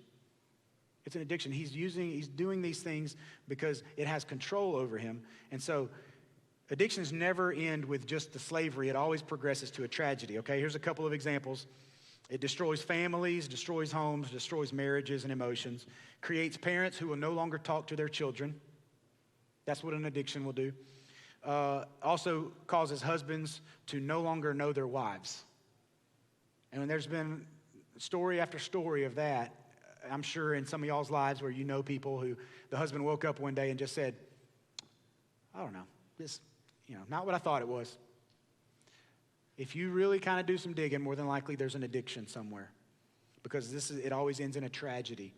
It's an addiction. He's doing these things because it has control over him. And so addictions never end with just the slavery. It always progresses to a tragedy, okay? Here's a couple of examples. It destroys families, destroys homes, destroys marriages and emotions, creates parents who will no longer talk to their children. That's what an addiction will do. Also causes husbands to no longer know their wives. And there's been story after story of that, I'm sure, in some of y'all's lives, where you know people who the husband woke up one day and just said, I don't know, this, not what I thought it was. If you really kind of do some digging, more than likely there's an addiction somewhere. because it always ends in a tragedy.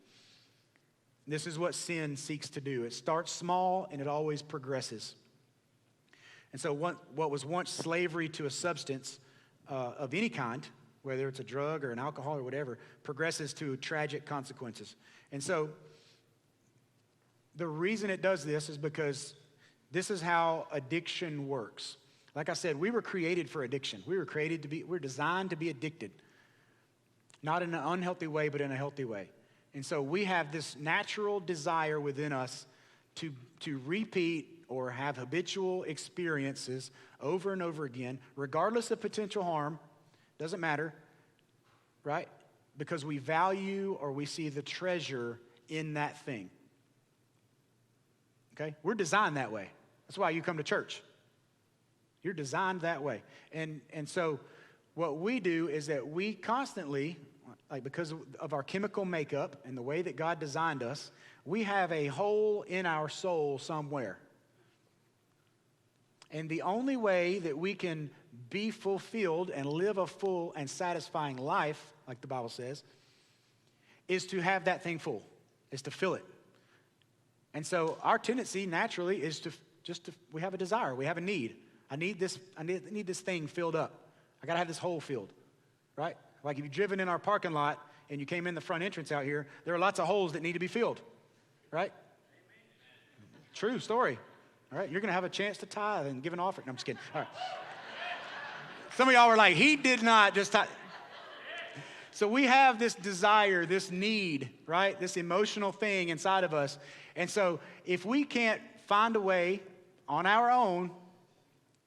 This is what sin seeks to do. It starts small and it always progresses. And so what was once slavery to a substance of any kind, whether it's a drug or an alcohol or whatever, progresses to tragic consequences. And so the reason it does this is because this is how addiction works. Like I said, we were created for addiction. We're designed to be addicted. Not in an unhealthy way, but in a healthy way. And so we have this natural desire within us to repeat or have habitual experiences over and over again, regardless of potential harm. Doesn't matter, right? Because we value or we see the treasure in that thing. Okay? We're designed that way. That's why you come to church. You're designed that way. And so what we do is that we constantly, like because of our chemical makeup and the way that God designed us, we have a hole in our soul somewhere. And the only way that we can be fulfilled and live a full and satisfying life, like the Bible says, is to have that thing full, is to fill it. And so our tendency naturally is we have a desire, we have a need. I need this thing filled up. I gotta have this hole filled, right? Like if you've driven in our parking lot and you came in the front entrance out here, there are lots of holes that need to be filled, right? True story. All right, you're going to have a chance to tithe and give an offering. No, I'm just kidding. All right. Some of y'all were like, he did not just tithe. So we have this desire, this need, right? This emotional thing inside of us. And so if we can't find a way on our own,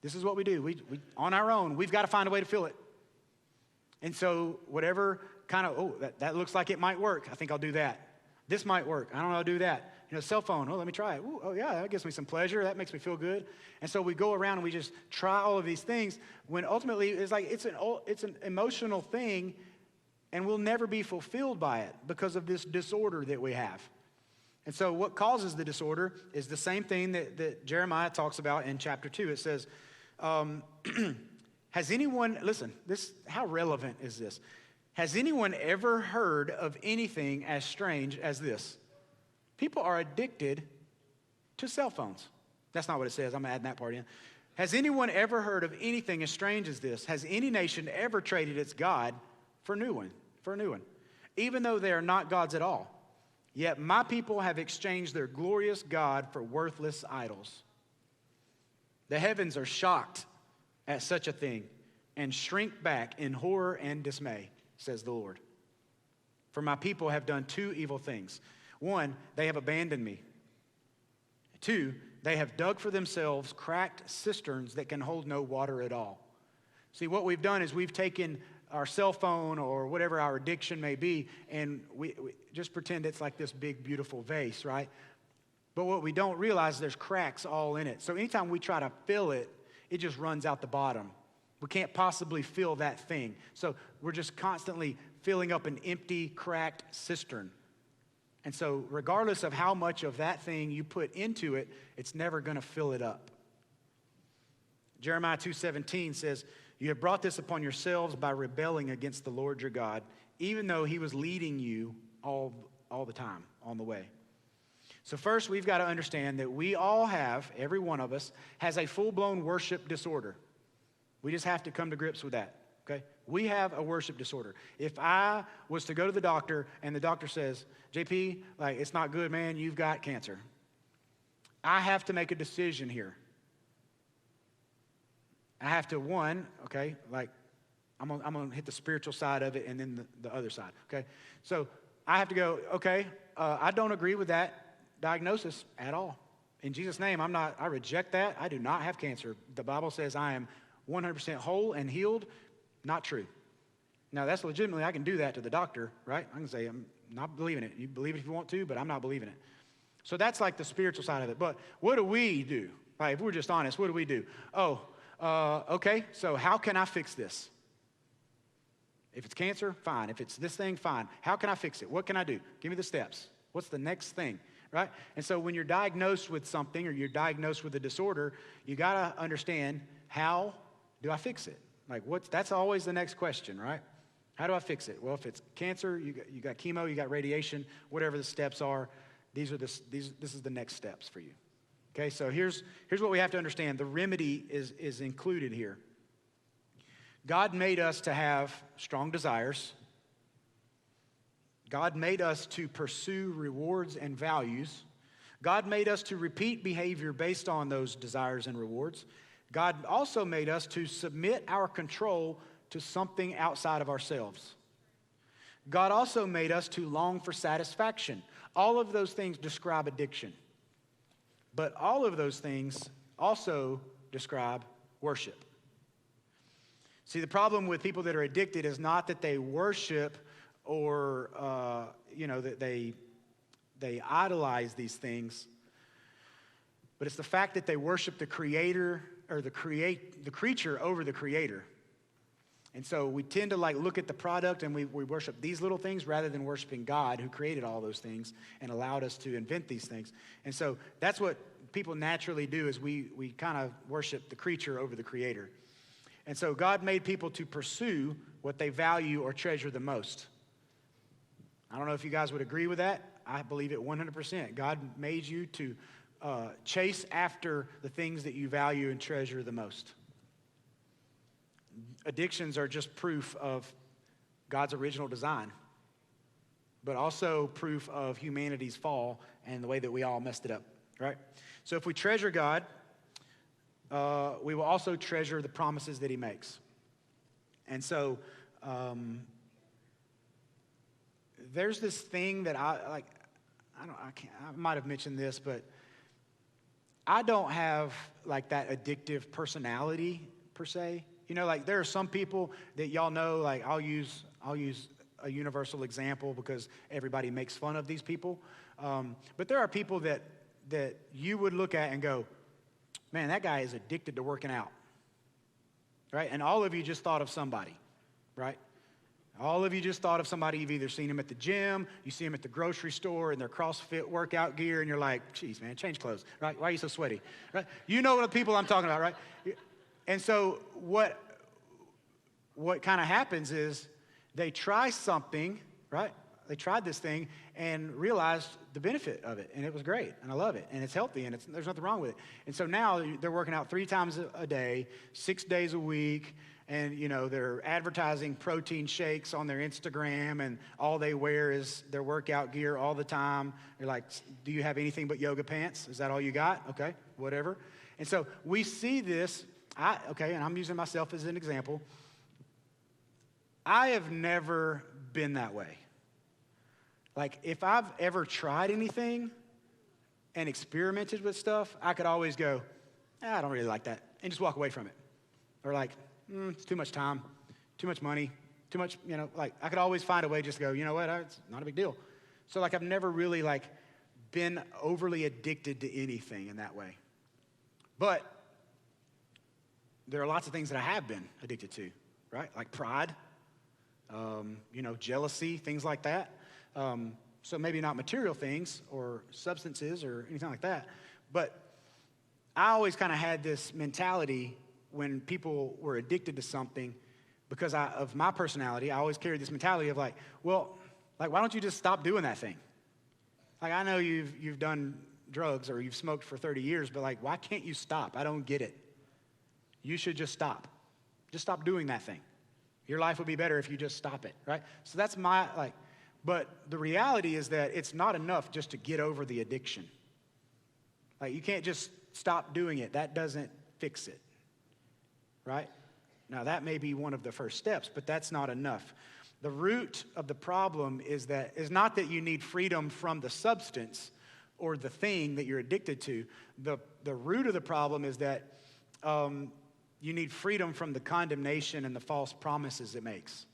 this is what we do. We on our own, we've got to find a way to fill it. And so whatever kind of, that looks like it might work. I think I'll do that. This might work. I don't know, I'll do that. Cell phone, let me try it. Ooh, oh yeah, that gives me some pleasure. That makes me feel good. And so we go around and we just try all of these things when ultimately it's like it's an emotional thing and we'll never be fulfilled by it because of this disorder that we have. And so what causes the disorder is the same thing that Jeremiah talks about in chapter 2. It says, has anyone, listen, how relevant is this? Has anyone ever heard of anything as strange as this? People are addicted to cell phones. That's not what it says. I'm adding that part in. Has anyone ever heard of anything as strange as this? Has any nation ever traded its God for a new one? Even though they are not gods at all. Yet my people have exchanged their glorious God for worthless idols. The heavens are shocked at such a thing and shrink back in horror and dismay, says the Lord. For my people have done two evil things. One, they have abandoned me. Two, they have dug for themselves cracked cisterns that can hold no water at all. See, what we've done is we've taken our cell phone or whatever our addiction may be, and we just pretend it's like this big, beautiful vase, right? But what we don't realize is there's cracks all in it. So anytime we try to fill it, it just runs out the bottom. We can't possibly fill that thing. So we're just constantly filling up an empty, cracked cistern. And so regardless of how much of that thing you put into it, it's never going to fill it up. Jeremiah 2:17 says, you have brought this upon yourselves by rebelling against the Lord your God, even though he was leading you all the time on the way. So first, we've got to understand that we all have, every one of us, has a full-blown worship disorder. We just have to come to grips with that, okay? We have a worship disorder. If I was to go to the doctor and the doctor says, JP, like, it's not good, man, you've got cancer. I have to make a decision here. I have to, I'm going to hit the spiritual side of it and then the other side, okay? So I have to go, I don't agree with that diagnosis at all. In Jesus' name, I reject that. I do not have cancer. The Bible says I am 100% whole and healed. Not true. Now, that's legitimately, I can do that to the doctor, right? I can say, I'm not believing it. You believe it if you want to, but I'm not believing it. So that's like the spiritual side of it. But what do we do? Like, if we're just honest, what do we do? Okay, so how can I fix this? If it's cancer, fine. If it's this thing, fine. How can I fix it? What can I do? Give me the steps. What's the next thing, right? And so when you're diagnosed with something or you're diagnosed with a disorder, you got to understand, how do I fix it? Like, that's always the next question, right? How do I fix it? Well, if it's cancer, you got chemo, you got radiation, whatever the steps are, this is the next steps for you. Okay, so here's what we have to understand. The remedy is included here. God made us to have strong desires. God made us to pursue rewards and values. God made us to repeat behavior based on those desires and rewards. God also made us to submit our control to something outside of ourselves. God also made us to long for satisfaction. All of those things describe addiction. But all of those things also describe worship. See, the problem with people that are addicted is not that they worship or, that they idolize these things, but it's the fact that they worship the creator or the creature over the creator. And so we tend to look at the product and we worship these little things rather than worshiping God who created all those things and allowed us to invent these things. And so that's what people naturally do is we kind of worship the creature over the creator. And so God made people to pursue what they value or treasure the most. I don't know if you guys would agree with that. I believe it 100%. God made you to chase after the things that you value and treasure the most. Addictions are just proof of God's original design, but also proof of humanity's fall and the way that we all messed it up, right? So if we treasure God, we will also treasure the promises that he makes. And so there's this thing that I might have mentioned this, but I don't have that addictive personality per se. There are some people that y'all know, I'll use a universal example because everybody makes fun of these people. But there are people that you would look at and go, man, that guy is addicted to working out, right? And all of you just thought of somebody, right? All of you just thought of somebody. You've either seen him at the gym, you see him at the grocery store in their CrossFit workout gear, and you're like, geez, man, change clothes, right? Why are you so sweaty, right? You know the people I'm talking about, right? And so what kind of happens is they try something, right? They tried this thing and realized the benefit of it, and it was great, and I love it, and it's healthy, and there's nothing wrong with it. And so now they're working out 3 times a day, 6 days a week, and they're advertising protein shakes on their Instagram, and all they wear is their workout gear all the time. They're like, do you have anything but yoga pants? Is that all you got? Okay, whatever. And so we see this. And I'm using myself as an example. I have never been that way. If I've ever tried anything and experimented with stuff, I could always go, I don't really like that, and just walk away from it. Or it's too much time, too much money, too much, I could always find a way just to go, you know what, it's not a big deal. So I've never really been overly addicted to anything in that way. But there are lots of things that I have been addicted to, right? Like pride, jealousy, things like that. So maybe not material things or substances or anything like that. But I always kind of had this mentality when people were addicted to something because of my personality. I always carried this mentality of why don't you just stop doing that thing? I know you've done drugs or you've smoked for 30 years, but why can't you stop? I don't get it. You should just stop. Just stop doing that thing. Your life would be better if you just stop it, right? So that's but the reality is that it's not enough just to get over the addiction. You can't just stop doing it. That doesn't fix it, right? Now, that may be one of the first steps, but that's not enough. The root of the problem is not that you need freedom from the substance or the thing that you're addicted to. The root of the problem is that you need freedom from the condemnation and the false promises it makes.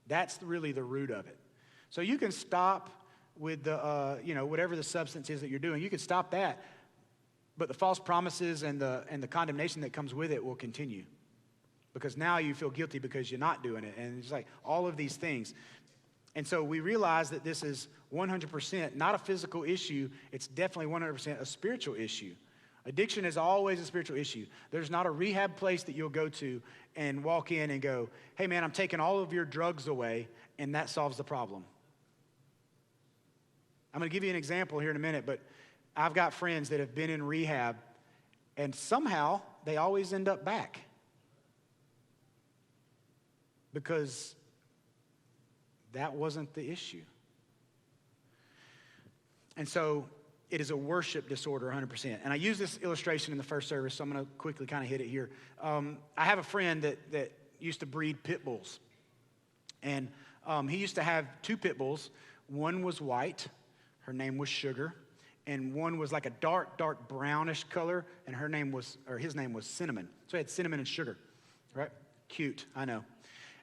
That's really the root of it. So you can stop with the, whatever the substance is that you're doing. You can stop that, but the false promises and the condemnation that comes with it will continue because now you feel guilty because you're not doing it. And it's all of these things. And so we realize that this is 100% not a physical issue. It's definitely 100% a spiritual issue. Addiction is always a spiritual issue. There's not a rehab place that you'll go to and walk in and go, hey man, I'm taking all of your drugs away, and that solves the problem. I'm going to give you an example here in a minute, but I've got friends that have been in rehab, and somehow they always end up back. Because that wasn't the issue. And so it is a worship disorder 100%. And I used this illustration in the first service, so I'm going to quickly kind of hit it here. I have a friend that used to breed pit bulls. And he used to have 2 pit bulls. One was white. Her name was Sugar. And one was like a dark brownish color, and his name was Cinnamon. So he had Cinnamon and Sugar, right? Cute, I know.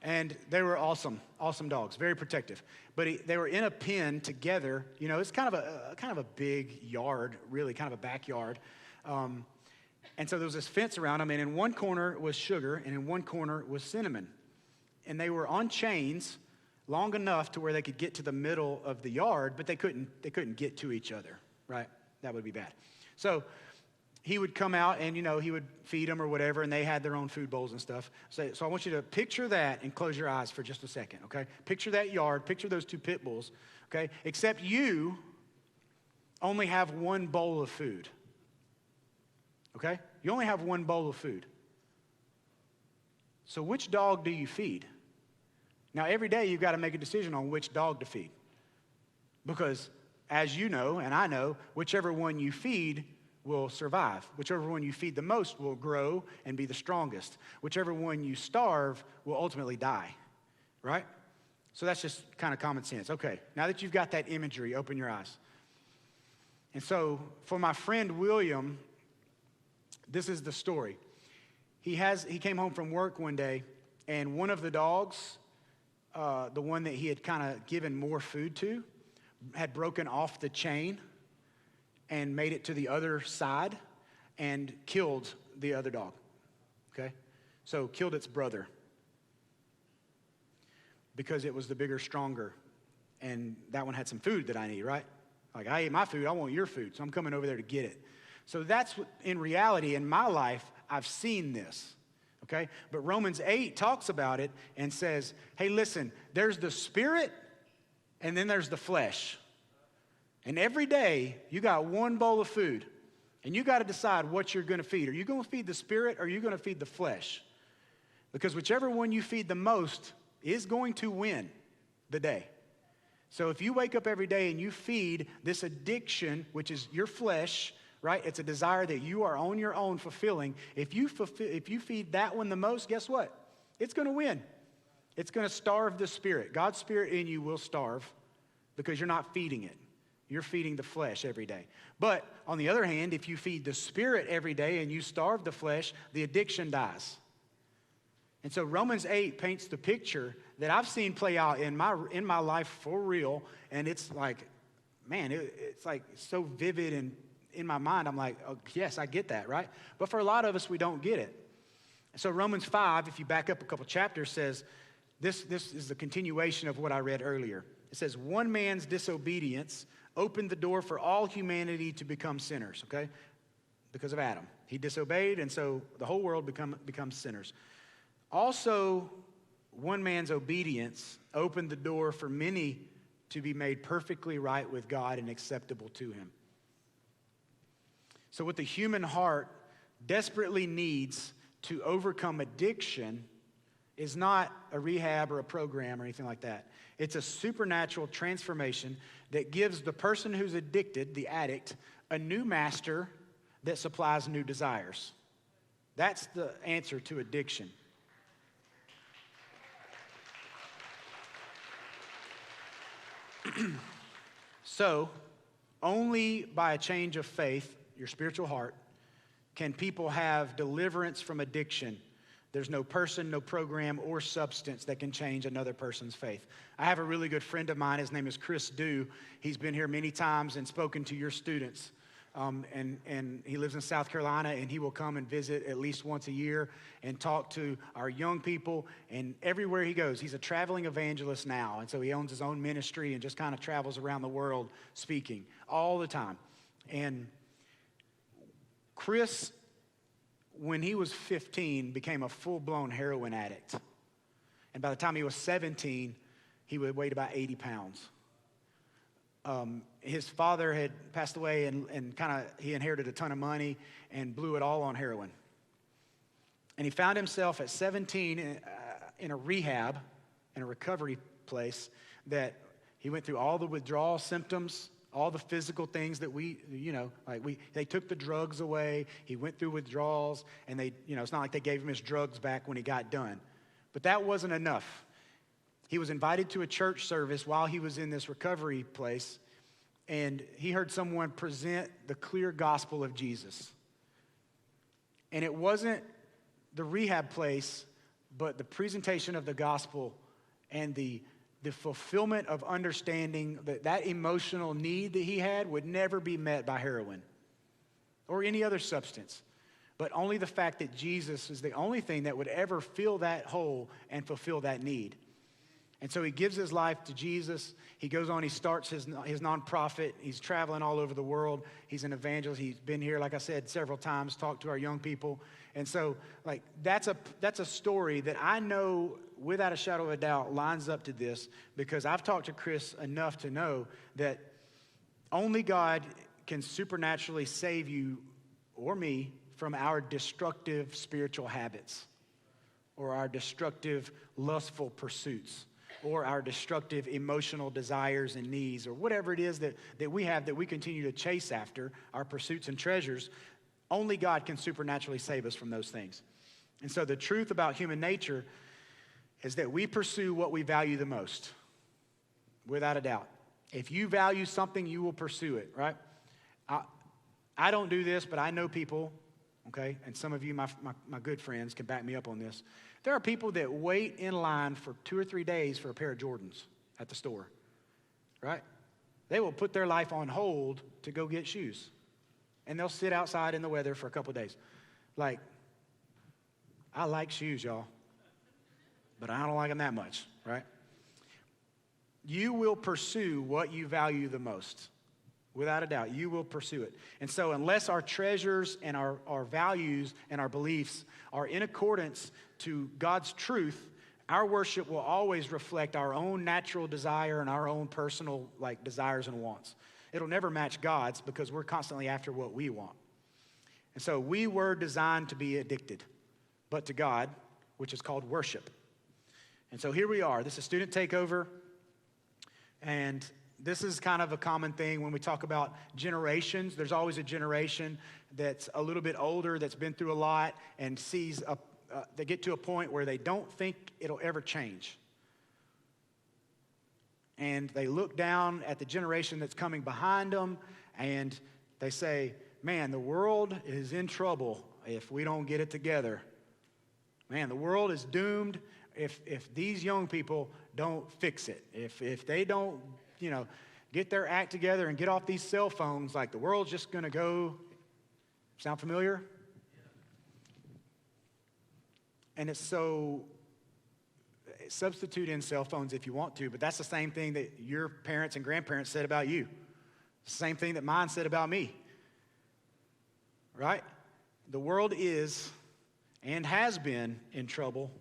And they were awesome dogs, very protective. But they were in a pen together. You know, it's kind of a big yard, really, kind of a backyard. And so there was this fence around them, and in one corner was Sugar, and in one corner was Cinnamon. And they were on chains long enough to where they could get to the middle of the yard, but they couldn't get to each other, right? That would be bad. So he would come out and, he would feed them or whatever, and they had their own food bowls and stuff. So I want you to picture that and close your eyes for just a second, okay? Picture that yard, picture those 2 pit bulls, okay? Except you only have one bowl of food, okay? You only have one bowl of food. So which dog do you feed? Now, every day you've got to make a decision on which dog to feed. Because, as you know, and I know, whichever one you feed will survive. Whichever one you feed the most will grow and be the strongest. Whichever one you starve will ultimately die, right? So that's just kind of common sense. Okay, now that you've got that imagery, open your eyes. And so, for my friend William, this is the story. He came home from work one day, and one of the dogs, the one that he had kind of given more food to, had broken off the chain and made it to the other side and killed the other dog, okay? So killed its brother because it was the bigger, stronger, and that one had some food that I need, right? Like, I ate my food, I want your food, so I'm coming over there to get it. So that's what, in reality, in my life, I've seen this. Okay? But Romans 8 talks about it and says, hey, listen, there's the spirit and then there's the flesh. And every day you got one bowl of food and you got to decide what you're going to feed. Are you going to feed the spirit or are you going to feed the flesh? Because whichever one you feed the most is going to win the day. So if you wake up every day and you feed this addiction, which is your flesh, right? It's a desire that you are on your own fulfilling. If you feed that one the most, guess what? It's going to win. It's going to starve the spirit. God's spirit in you will starve because you're not feeding it. You're feeding the flesh every day. But on the other hand, if you feed the spirit every day and you starve the flesh, the addiction dies. And so Romans 8 paints the picture that I've seen play out in my life for real. And it's like, man, it's like so vivid and in my mind, I'm like, oh, yes, I get that, right? But for a lot of us, we don't get it. So Romans 5, if you back up a couple chapters, says, this is the continuation of what I read earlier. It says, one man's disobedience opened the door for all humanity to become sinners, okay? Because of Adam. He disobeyed, and so the whole world becomes sinners. Also, one man's obedience opened the door for many to be made perfectly right with God and acceptable to him. So what the human heart desperately needs to overcome addiction is not a rehab or a program or anything like that. It's a supernatural transformation that gives the person who's addicted, the addict, a new master that supplies new desires. That's the answer to addiction. So, only by a change of faith, your spiritual heart, can people have deliverance from addiction. There's no person, no program, or substance that can change another person's faith. I have a really good friend of mine. His name is Chris Dew. He's been here many times and spoken to your students. And he lives in South Carolina, and he will come and visit at least once a year and talk to our young people. And everywhere he goes, he's a traveling evangelist now. And so he owns his own ministry and just kind of travels around the world speaking all the time. And Chris, when he was 15, became a full-blown heroin addict. And by the time he was 17, he weighed about 80 pounds. His father had passed away and he inherited a ton of money and blew it all on heroin. And he found himself at 17 in a rehab, in a recovery place, that he went through all the withdrawal symptoms, all the physical things that they took the drugs away. He went through withdrawals, and it's not like they gave him his drugs back when he got done. But that wasn't enough. He was invited to a church service while he was in this recovery place, and he heard someone present the clear gospel of Jesus. And it wasn't the rehab place, but the presentation of the gospel and the fulfillment of understanding that emotional need that he had would never be met by heroin or any other substance, but only the fact that Jesus is the only thing that would ever fill that hole and fulfill that need. And so he gives his life to Jesus. He goes on, he starts his nonprofit. He's traveling all over the world. He's an evangelist. He's been here, like I said, several times, talked to our young people. And so, that's a story that I know without a shadow of a doubt lines up to this, because I've talked to Chris enough to know that only God can supernaturally save you or me from our destructive spiritual habits or our destructive lustful pursuits or our destructive emotional desires and needs, or whatever it is that we have that we continue to chase after, our pursuits and treasures. Only God can supernaturally save us from those things. And so the truth about human nature is that we pursue what we value the most, without a doubt. If you value something, you will pursue it, right? I don't do this, but I know people, okay, and some of you, my good friends, can back me up on this. There are people that wait in line for 2 or 3 days for a pair of Jordans at the store, right? They will put their life on hold to go get shoes. And they'll sit outside in the weather for a couple of days. I like shoes, y'all, but I don't like them that much, right? You will pursue what you value the most. Without a doubt, you will pursue it. And so unless our treasures and our values and our beliefs are in accordance to God's truth, our worship will always reflect our own natural desire and our own personal desires and wants. It'll never match God's, because we're constantly after what we want. And so we were designed to be addicted, but to God, which is called worship. And so here we are. This is Student Takeover. And this is kind of a common thing when we talk about generations. There's always a generation that's a little bit older, that's been through a lot, and they get to a point where they don't think it'll ever change. And they look down at the generation that's coming behind them, and they say, man, the world is in trouble if we don't get it together. Man, the world is doomed if these young people don't fix it. If they don't, get their act together and get off these cell phones, the world's just going to go. Sound familiar? And it's so, substitute in cell phones if you want to, but that's the same thing that your parents and grandparents said about you. Same thing that mine said about me. Right? The world is and has been in trouble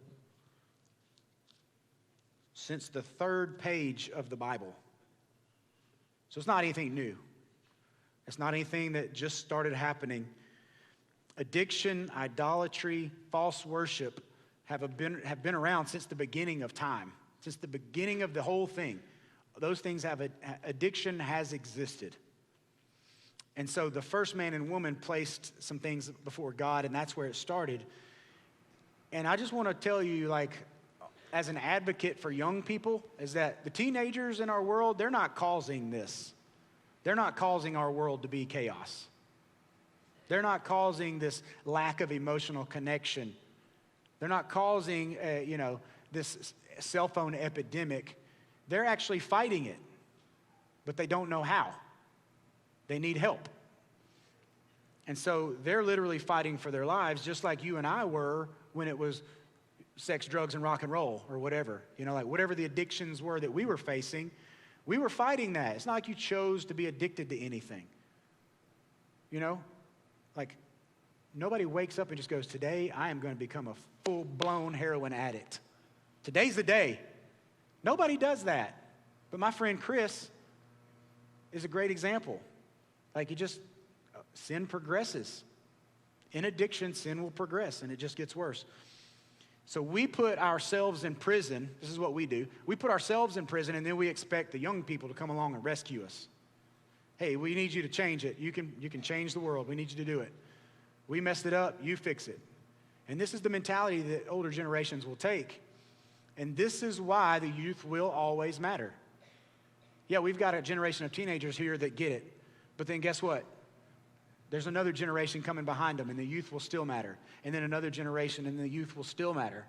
since the 3rd page of the Bible. So it's not anything new. It's not anything that just started happening. Addiction, idolatry, false worship have been around since the beginning of time, since the beginning of the whole thing. Those things addiction has existed. And so the first man and woman placed some things before God, and that's where it started. And I just want to tell you, as an advocate for young people, is that the teenagers in our world, they're not causing this. They're not causing our world to be chaos. They're not causing this lack of emotional connection. They're not causing, this cell phone epidemic. They're actually fighting it, but they don't know how. They need help. And so they're literally fighting for their lives, just like you and I were when it was sex, drugs, and rock and roll, or whatever. Whatever the addictions were that we were facing, we were fighting that. It's not like you chose to be addicted to anything. Nobody wakes up and just goes, today I am going to become a full-blown heroin addict. Today's the day. Nobody does that. But my friend Chris is a great example. Like sin progresses. In addiction, sin will progress, and it just gets worse. So we put ourselves in prison. This is what we do. We put ourselves in prison, and then we expect the young people to come along and rescue us. Hey, we need you to change it. You can change the world. We need you to do it. We messed it up. You fix it. And this is the mentality that older generations will take. And this is why the youth will always matter. Yeah, we've got a generation of teenagers here that get it. But then guess what? There's another generation coming behind them, and the youth will still matter. And then another generation, and the youth will still matter.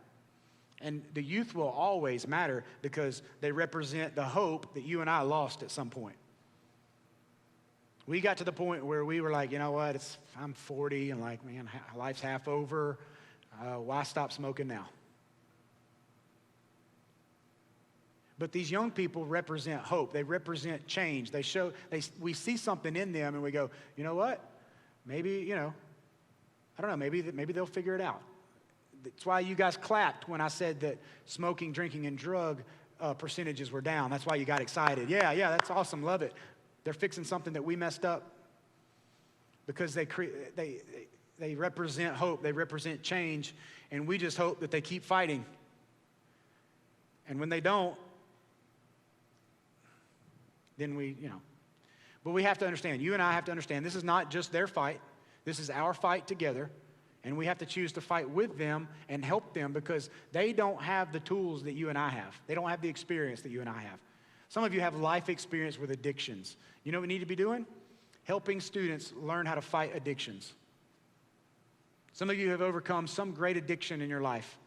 And the youth will always matter because they represent the hope that you and I lost at some point. We got to the point where we were like, you know what, I'm 40, and like, man, life's half over. Why stop smoking now? But these young people represent hope. They represent change. We see something in them, and we go, you know what? Maybe, I don't know, maybe they'll figure it out. That's why you guys clapped when I said that smoking, drinking, and drug percentages were down. That's why you got excited. Yeah, that's awesome. Love it. They're fixing something that we messed up because they represent hope. They represent change, and we just hope that they keep fighting. And when they don't, then But we have to understand, you and I have to understand, this is not just their fight. This is our fight together. And we have to choose to fight with them and help them because they don't have the tools that you and I have. They don't have the experience that you and I have. Some of you have life experience with addictions. You know what we need to be doing? Helping students learn how to fight addictions. Some of you have overcome some great addiction in your life.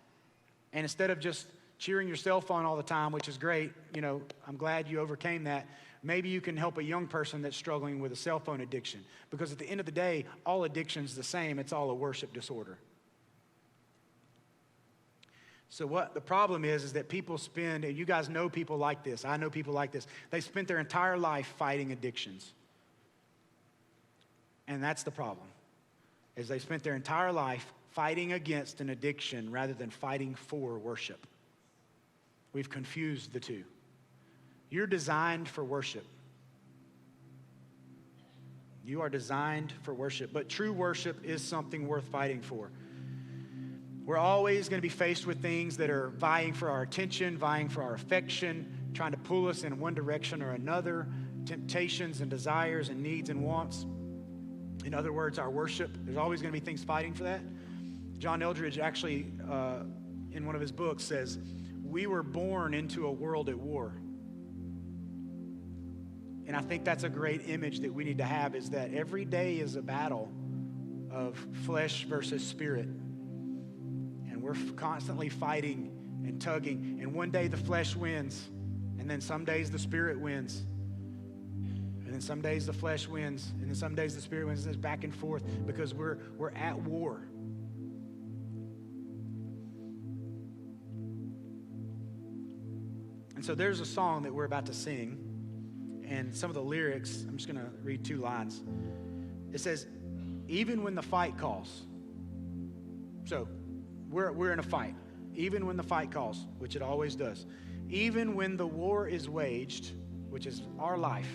And instead of just cheering yourself on all the time, which is great, I'm glad you overcame that. Maybe you can help a young person that's struggling with a cell phone addiction. Because at the end of the day, all addiction's the same. It's all a worship disorder. So what the problem is that people spend, and you guys know people like this. I know people like this. They spent their entire life fighting addictions. And that's the problem, is they spent their entire life fighting against an addiction rather than fighting for worship. We've confused the two. You're designed for worship. You are designed for worship, but true worship is something worth fighting for. We're always going to be faced with things that are vying for our attention, vying for our affection, trying to pull us in one direction or another, temptations and desires and needs and wants. In other words, our worship, there's always going to be things fighting for that. John Eldridge actually, in one of his books, says, we were born into a world at war. And I think that's a great image that we need to have, is that every day is a battle of flesh versus spirit. And we're constantly fighting and tugging. And one day the flesh wins. And then some days the spirit wins. And then some days the flesh wins. And then some days the spirit wins. It's back and forth because we're at war. And so there's a song that we're about to sing. And some of the lyrics, I'm just going to read 2 lines. It says, even when the fight calls. So we're in a fight. Even when the fight calls, which it always does. Even when the war is waged, which is our life,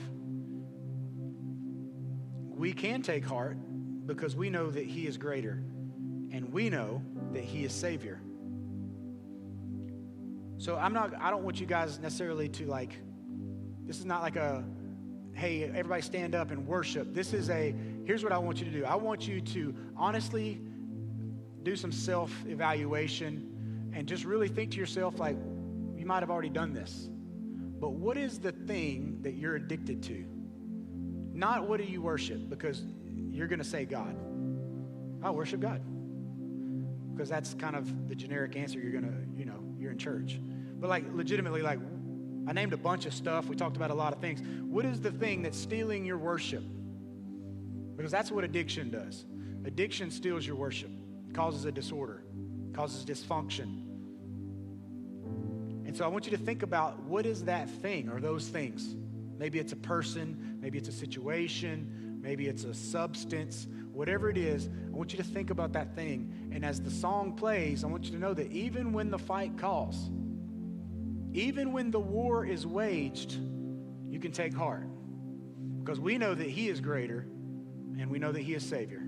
we can take heart because we know that he is greater. And we know that he is Savior. So I don't want you guys necessarily to this is not like a, hey, everybody stand up and worship. This is here's what I want you to do. I want you to honestly do some self-evaluation and just really think to yourself, like, you might have already done this. But what is the thing that you're addicted to? Not what do you worship, because you're going to say God. I worship God. Because that's kind of the generic answer you're going to, you're in church. But legitimately, I named a bunch of stuff. We talked about a lot of things. What is the thing that's stealing your worship? Because that's what addiction does. Addiction steals your worship. It causes a disorder. It causes dysfunction. And so I want you to think about, what is that thing or those things? Maybe it's a person. Maybe it's a situation. Maybe it's a substance. whatever it is, I want you to think about that thing. And as the song plays, I want you to know that even when the fight calls, even when the war is waged, you can take heart. Because we know that he is greater, and we know that he is Savior.